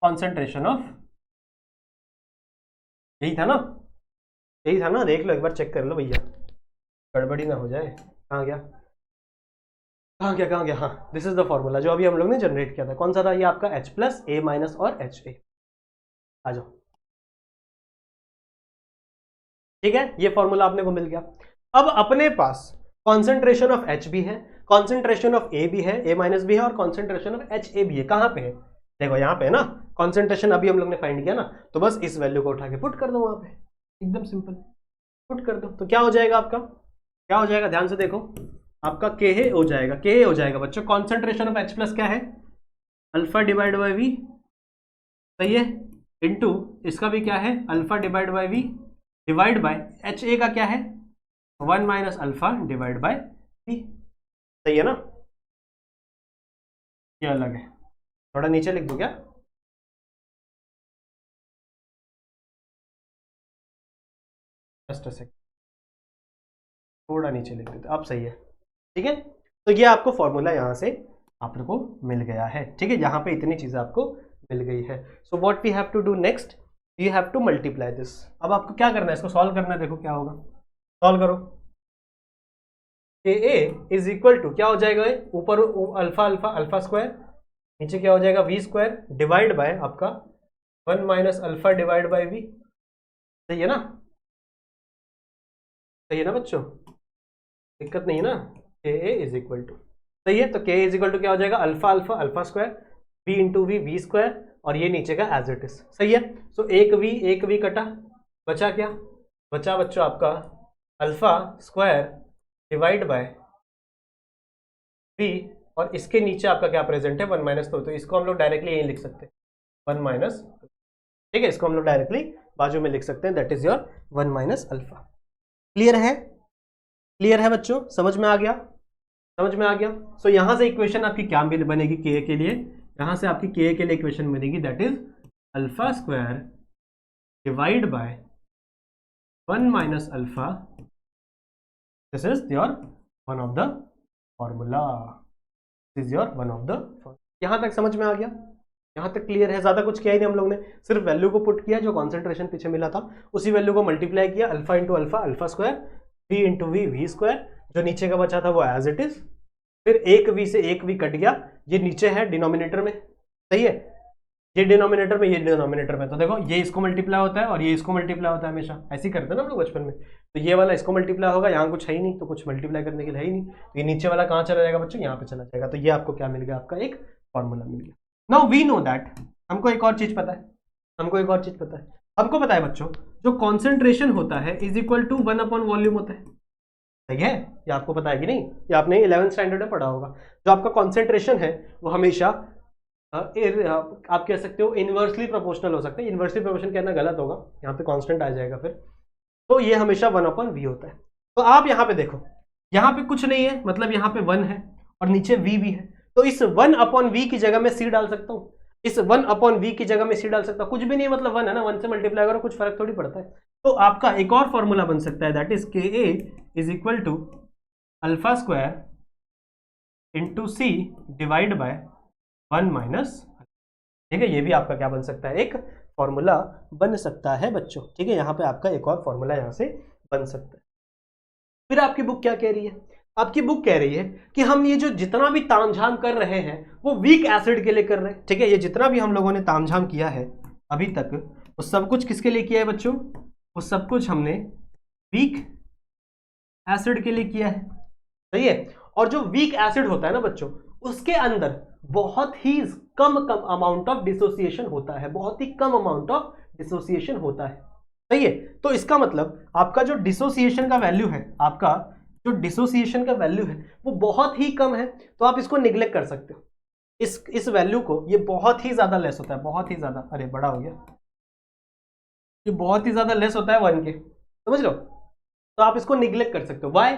concentration of, यही था ना, यही था ना, देख लो एक बार, चेक कर लो भैया, गड़बड़ी ना हो जाए। कहाँ गया, कहाँ गया, हाँ, दिस इज द फॉर्मूला जो अभी हम लोग ने जनरेट किया था। कौन सा था ये आपका, H प्लस A माइनस और HA। आ जाओ, ठीक है, ये फॉर्मूला आपने को मिल गया। अब अपने पास कॉन्सेंट्रेशन ऑफ H भी है, कॉन्सेंट्रेशन ऑफ A भी है, A माइनस भी है, और कॉन्सेंट्रेशन ऑफ HA भी है। कहाँ पे है, देखो यहाँ पे है ना, कॉन्सेंट्रेशन अभी हम लोग ने फाइंड किया ना, तो बस इस वैल्यू को उठा के पुट कर दो वहां पे, एकदम सिंपल, पुट कर दो। तो क्या हो जाएगा आपका, क्या हो जाएगा, ध्यान से देखो, आपका Ka हो जाएगा, Ka हो जाएगा बच्चों, कॉन्सेंट्रेशन ऑफ H प्लस क्या है, अल्फा डिवाइड बाई वी, सही है, इनटू इसका भी क्या है, alpha divide by V, divide by HA का क्या है, 1 minus alpha divide by V. सही है ना, ये अलग है, थोड़ा नीचे लिख दो क्या, जस्ट अ सेकंड, थोड़ा नीचे लिख देते, अब सही है। ठीक है, तो ये आपको फॉर्मूला यहां से आपको मिल गया है। ठीक है, यहाँ पे इतनी चीजें आपको मिल गई है। So what we have to do next, you have to multiply this. अब आपको क्या करना है, इसको सॉल्व करना है, देखो क्या होगा, सॉल्व करो। Ka इज इक्वल टू क्या हो जाएगा, ऊपर अल्फा अल्फा अल्फा स्क्वायर, नीचे क्या हो जाएगा, वी स्क्वायर डिवाइड बाय आपका 1 minus alpha divide by V. सही है ना, सही है ना बच्चों, दिक्कत नहीं है ना। Ka इज इक्वल टू, सही है, तो Ka इज इक्वल टू क्या हो जाएगा, alpha alpha alpha square, V into V, V square, और ये नीचे का एज इट इज। सही है, सो एक वी कटा, बचा क्या, बचा बच्चों आपका alpha square divide by V, और इसके नीचे आपका क्या प्रेजेंट है, 1 माइनस, तो इसको हम लोग डायरेक्टली यहीं लिख सकते हैं, 1 माइनस। ठीक है, इसको हम लोग डायरेक्टली बाजू में लिख सकते हैं, that is your 1 minus alpha. Clear है, क्लियर है बच्चों, समझ में आ गया, समझ में आ गया। सो यहां से इक्वेशन आपकी क्या बनेगी Ka के लिए, यहां से आपकी Ka के लिए इक्वेशन बनेगी, that is alpha square divide by 1 minus alpha, this is your one of the formula, this is your one of the. यहां तक समझ में आ गया, यहां तक क्लियर है, ज्यादा कुछ किया ही नहीं हम लोग ने, सिर्फ वैल्यू को पुट किया, जो कॉन्सेंट्रेशन पीछे मिला था उसी वैल्यू को मल्टीप्लाई किया, alpha into alpha alpha square, V into V V square, जो नीचे का बचा था वो एज इट इज, फिर एक वी से एक वी कट गया, ये नीचे है डिनोमिनेटर में, सही है, ये डिनोमिनेटर में, ये डिनोमिनेटर में, तो देखो ये इसको मल्टीप्लाई होता है और ये इसको मल्टीप्लाई होता है, हमेशा ऐसे ही करते हैं ना हम लोग बचपन में। तो ये वाला इसको मल्टीप्लाई होगा, यहाँ कुछ है ही नहीं तो कुछ मल्टीप्लाई करने के लिए है ही नहीं, तो ये नीचे वाला कहाँ चला जाएगा बच्चों, यहाँ पे चला जाएगा। तो ये आपको क्या मिल गया, आपका एक फॉर्मूला मिल गया। नाउ वी नो दैट, हमको एक और चीज पता है, हमको एक और चीज पता है, हमको पता है बच्चों, जो कॉन्सेंट्रेशन होता है इज इक्वल टू 1/वॉल्यूम होता है। सही है, ये आपको पता है कि नहीं, ये आपने 11th स्टैंडर्ड में पढ़ा होगा। जो आपका कॉन्सेंट्रेशन है वो हमेशा आप कह सकते हो इनवर्सली प्रोपोर्शनल हो सकता है। इनवर्सली प्रोपोर्शनल कहना गलत होगा, यहाँ पे कांस्टेंट आ जाएगा फिर। तो ये हमेशा 1/v होता है। तो आप यहाँ पे देखो, यहाँ पे कुछ नहीं है, मतलब यहाँ पे 1 है और नीचे v भी है। तो इस 1/v की जगह मैं c डाल सकता हूँ, इस 1/v की जगह में c डाल सकता हूँ। कुछ भी नहीं, मतलब 1 है ना, 1 से मल्टीप्लाई करो, कुछ फर्क थोड़ी पड़ता है। तो आपका एक और फॉर्मूला बन सकता है, that is ka is equal to alpha square into C divide by 1 minus. ठीक है, ये भी आपका क्या बन सकता है, एक फॉर्मूला बन सकता है बच्चों। ठीक है, यहाँ पे आपका एक और फॉर्मूला यहाँ से बन सकता है। फिर आपकी बुक क्या कह रही है, आपकी बुक कह रही है कि हम ये जो जितना भी तामझाम कर रहे हैं वो वीक एसिड के लिए कर रहे हैं। ठीक है, ये जितना भी हम लोगों ने तामझाम किया है अभी तक, वो सब कुछ किसके लिए किया है बच्चों, वो सब कुछ हमने वीक एसिड के लिए किया है। सही है, और जो वीक एसिड होता है ना बच्चों, उसके अंदर बहुत ही कम अमाउंट ऑफ डिसोसिएशन होता है, बहुत ही कम अमाउंट ऑफ डिसोसिएशन होता है। सही है, तो इसका मतलब आपका जो डिसोसिएशन का वैल्यू है, आपका जो डिसोसिएशन का वैल्यू है वो बहुत ही कम है। तो आप इसको निग्लेक्ट कर सकते हो, इस वैल्यू को, ये बहुत ही ज्यादा लेस होता है, बहुत ही ज्यादा, अरे बड़ा हो गया, ये बहुत ही ज्यादा लेस होता है 1 के, समझ लो। तो आप इसको निग्लेक्ट कर सकते हो। वाई,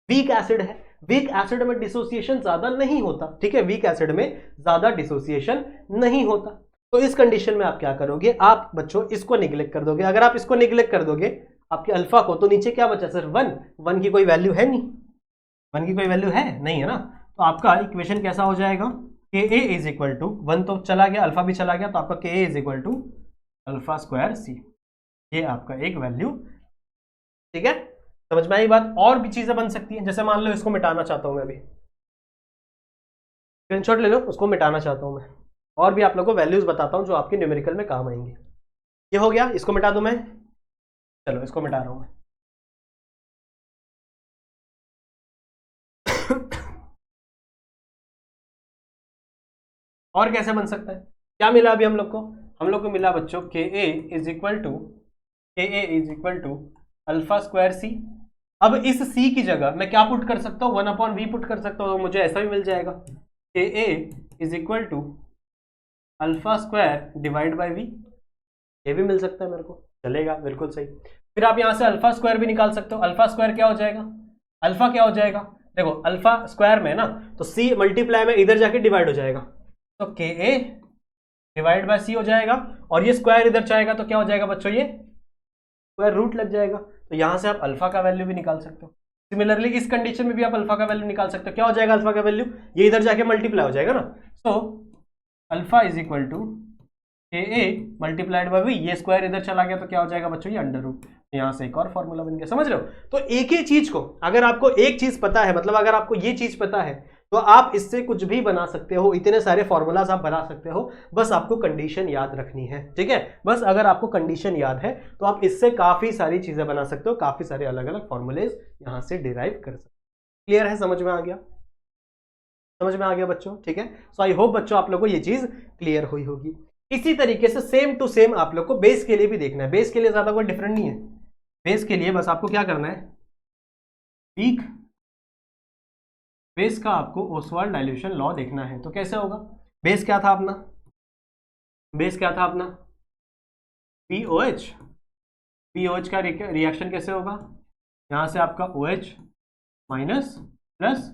वीक एसिड है, वीक एसिड में डिसोसिएशन ज्यादा नहीं होता। ठीक है, वीक एसिड में ज्यादा डिसोसिएशन नहीं होता। तो इस कंडीशन में आप क्या करोगे, आप बच्चों इसको निग्लेक्ट कर दोगे। अगर आप इसको निग्लेक्ट कर दोगे आपके अल्फा को, तो नीचे क्या बचा सर, 1 की कोई वैल्यू है नहीं, 1 की कोई वैल्यू है नहीं, है ना। तो आपका इक्वेशन कैसा हो जाएगा, K a is equal to 1 तो चला गया, अल्फा भी चला गया, तो आपका K a is equal to alpha square C, ये आपका एक वैल्यू। ठीक है, समझ में आई बात। और भी चीजें बन सकती हैं, जैसे मान लो इसको मिटाना चाहता हूं मैं, अभी स्क्रीनशॉट ले लो, उसको मिटाना चाहता हूं मैं। और भी आप लोगों को वैल्यूज बताता हूं जो आपके न्यूमेरिकल में काम आएंगे। ये हो गया, इसको मिटा दूं मैं, चलो इसको मिटा रहा हूं मैं। और कैसे बन सकता है, क्या मिला अभी हम लोग को मिला बच्चों K a is equal to alpha square C. अब इस सी की जगह मैं क्या पुट कर सकता हूँ, 1/v पुट कर सकता हूँ, तो मुझे ऐसा भी मिल जाएगा, K a is equal to alpha square divide by V. ये भी मिल सकता है मेरे को, चलेगा, बिल्कुल सही। फिर आप यहां से अल्फा स्क्वायर भी निकाल सकते हो। अल्फा स्क्वायर क्या हो जाएगा, अल्फा क्या हो जाएगा, देखो अल्फा स्क्वायर में ना, तो सी मल्टीप्लाई में इधर जाके डिवाइड हो जाएगा, तो के ए डिवाइड बाय सी हो जाएगा, और ये स्क्वायर इधर जाएगा तो क्या हो जाएगा बच्चों, ये स्क्वायर रूट लग जाएगा। तो यहां से आप अल्फा का वैल्यू भी निकाल सकते हो। सिमिलरली इस कंडीशन में भी आप अल्फा का वैल्यू निकाल सकते हो। क्या हो जाएगा अल्फा का वैल्यू, ये इधर जाके मल्टीप्लाई हो जाएगा ना, so alpha is equal to K A multiplied by V, ये स्क्वायर इधर चला गया तो क्या हो जाएगा बच्चों, ये अंडर रूट। यहां से एक और फॉर्मूला बन गया, समझ रहे हो। तो एक ही चीज को, अगर आपको एक चीज पता है, मतलब अगर आपको ये चीज पता है, तो आप इससे कुछ भी बना सकते हो, इतने सारे फॉर्मूलाज आप बना सकते हो, बस आपको कंडीशन याद रखनी है। ठीक है, बस अगर आपको कंडीशन याद है तो आप इससे काफी सारी चीजें बना सकते हो, काफी सारे अलग अलग फॉर्मूलेज यहां से डिराइव कर सकते हो। क्लियर है, समझ में आ गया, समझ में आ गया बच्चों। ठीक है, सो आई होप बच्चों आप लोगों को ये चीज क्लियर हुई होगी। इसी तरीके से सेम टू सेम आप लोग को बेस के लिए भी देखना है। बेस के लिए ज्यादा कोई डिफरेंट नहीं है, बेस के लिए बस आपको क्या करना है, पीक बेस का आपको ओसवाल्ड डाइल्यूशन लॉ देखना है। तो कैसे होगा, बेस क्या था अपना, बेस क्या था अपना POH, POH का रिएक्शन कैसे होगा, यहां से आपका OH माइनस प्लस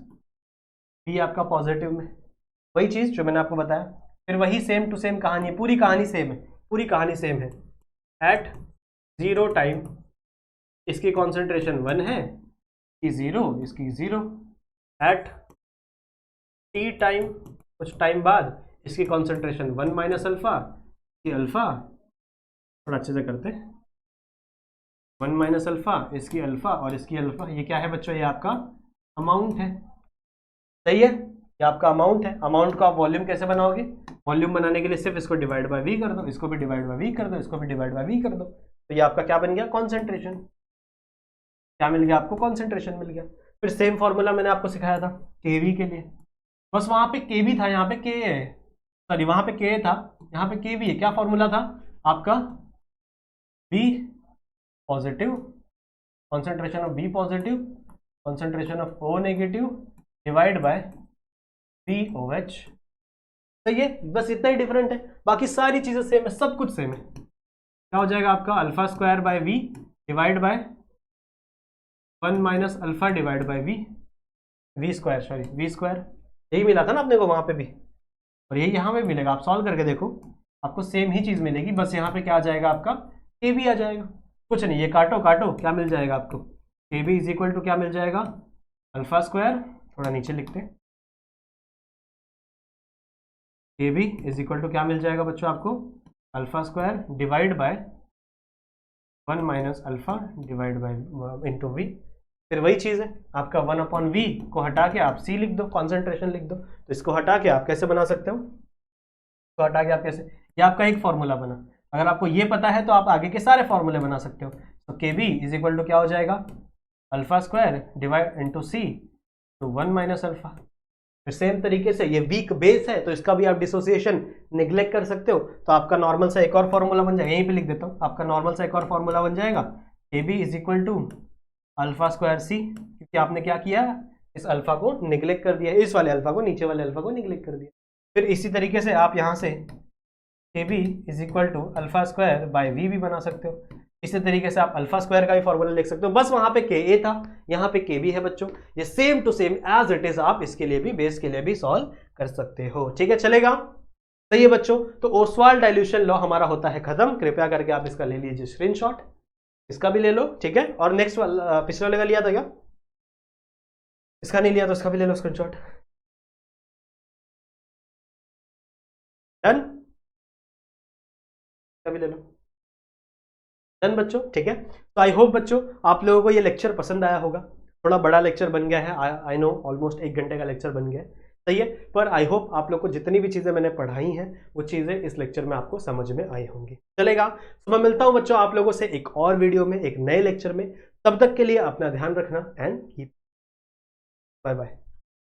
B आपका पॉजिटिव में, वही चीज जो मैंने आपको बताया। फिर वही सेम टू सेम कहानी है, पूरी कहानी सेम है, पूरी कहानी सेम है। एट 0 टाइम इसकी कॉन्सेंट्रेशन 1 है, इसकी 0, इसकी 0। एट t टाइम, कुछ टाइम बाद इसकी कॉन्सेंट्रेशन 1 माइनस अल्फा, इसकी अल्फा, थोड़ा अच्छे से करते, 1 माइनस अल्फा, इसकी अल्फा और इसकी अल्फा। ये क्या है बच्चों, ये आपका अमाउंट है। सही है, ये आपका अमाउंट है। अमाउंट को आप वॉल्यूम कैसे बनाओगे, वॉल्यूम बनाने के लिए सिर्फ इसको डिवाइड बाय वी कर दो, इसको भी डिवाइड बाय वी कर दो, इसको भी डिवाइड बाय वी कर दो, तो ये आपका क्या बन गया, कॉन्सेंट्रेशन। क्या मिल गया आपको, कॉन्सेंट्रेशन मिल गया। फिर सेम फॉर्मूला मैंने आपको सिखाया था केवी के लिए, बस वहां पे के भी था, यहाँ पे के है, सॉरी वहां पे के था, यहाँ पे के भी है। क्या फॉर्मूला था, आपका B positive, concentration of B positive, concentration of O negative divide by BOH। तो ये बस इतना ही डिफरेंट है, बाकी सारी चीजें सेम है, सब कुछ सेम है। क्या हो जाएगा आपका alpha square by V divide by 1 minus alpha divide bye V square, sorry V square. यही मिला था ना अपने को वहां पे भी, और यही यहाँ पे मिलेगा। आप सॉल्व करके देखो, आपको सेम ही चीज मिलेगी, बस यहाँ पे क्या आ जाएगा आपका KB आ जाएगा। कुछ नहीं, ये काटो काटो, क्या मिल जाएगा आपको, KB इज इक्वल टू क्या मिल जाएगा, अल्फा स्क्वायर, थोड़ा नीचे लिखते हैं, KB इज इक्वल टू क्या मिल जाएगा बच्चों आपको, alpha square divide by 1 minus alpha divide bye into V। फिर वही चीज़ है, आपका 1/V को हटा के आप C लिख दो, कॉन्सेंट्रेशन लिख दो। तो इसको हटा के आप कैसे बना सकते हो, इसको हटा के आप कैसे, ये आपका एक फॉर्मूला बना। अगर आपको ये पता है तो आप आगे के सारे फॉर्मूले बना सकते हो। तो KB इज इक्वल टू क्या हो जाएगा, alpha square divide into C तो 1 माइनस अल्फा। फिर सेम तरीके से ये वीक बेस है तो इसका भी आप डिसोसिएशन निग्लेक्ट कर सकते हो, तो आपका नॉर्मल सा एक और फॉर्मूला बन जाएगा, यहीं पे लिख देता हूँ, आपका नॉर्मल सा एक और फॉर्मूला बन जाएगा, KB is equal to alpha square C, क्योंकि आपने क्या किया, इस अल्फा को निग्लेक्ट कर दिया, इस वाले अल्फा को, नीचे वाले अल्फा को निग्लेक्ट कर दिया। फिर इसी तरीके से आप यहाँ से KB is equal to alpha square by V भी बना सकते हो। इसी तरीके से आप अल्फा स्क्वायर का भी फॉर्मूला लिख सकते हो, बस वहां पे Ka था, यहाँ पे KB है बच्चों। ये same to same as it is आप इसके लिए भी, बेस के लिए भी सॉल्व कर सकते हो। ठीक है, चलेगा, सही है बच्चों। तो ओस्वाल्ड डाइल्यूशन लॉ हमारा होता है खत्म। कृपया करके आप इसका ले लीजिए स्क्रीनशॉट, इसका भी ले लो, ठीक है। और नेक्स्ट वाला, पिछले वाले का लिया था क्या, इसका नहीं लिया तो इसका भी ले लो स्क्रीनशॉट। डन, इसका भी ले लो, डन बच्चों, ठीक है। तो आई होप बच्चों आप लोगों को ये लेक्चर पसंद आया होगा। थोड़ा बड़ा लेक्चर बन गया है, आई नो, ऑलमोस्ट 1 घंटे का लेक्चर बन गया है, सही है। पर आई होप आप लोग को जितनी भी चीज़ें मैंने पढ़ाई हैं वो चीज़ें इस लेक्चर में आपको समझ में आई होंगी। चलेगा, तो मैं मिलता हूं बच्चों आप लोगों से एक और वीडियो में, एक नए लेक्चर में। तब तक के लिए अपना ध्यान रखना एंड कीप, बाय बाय।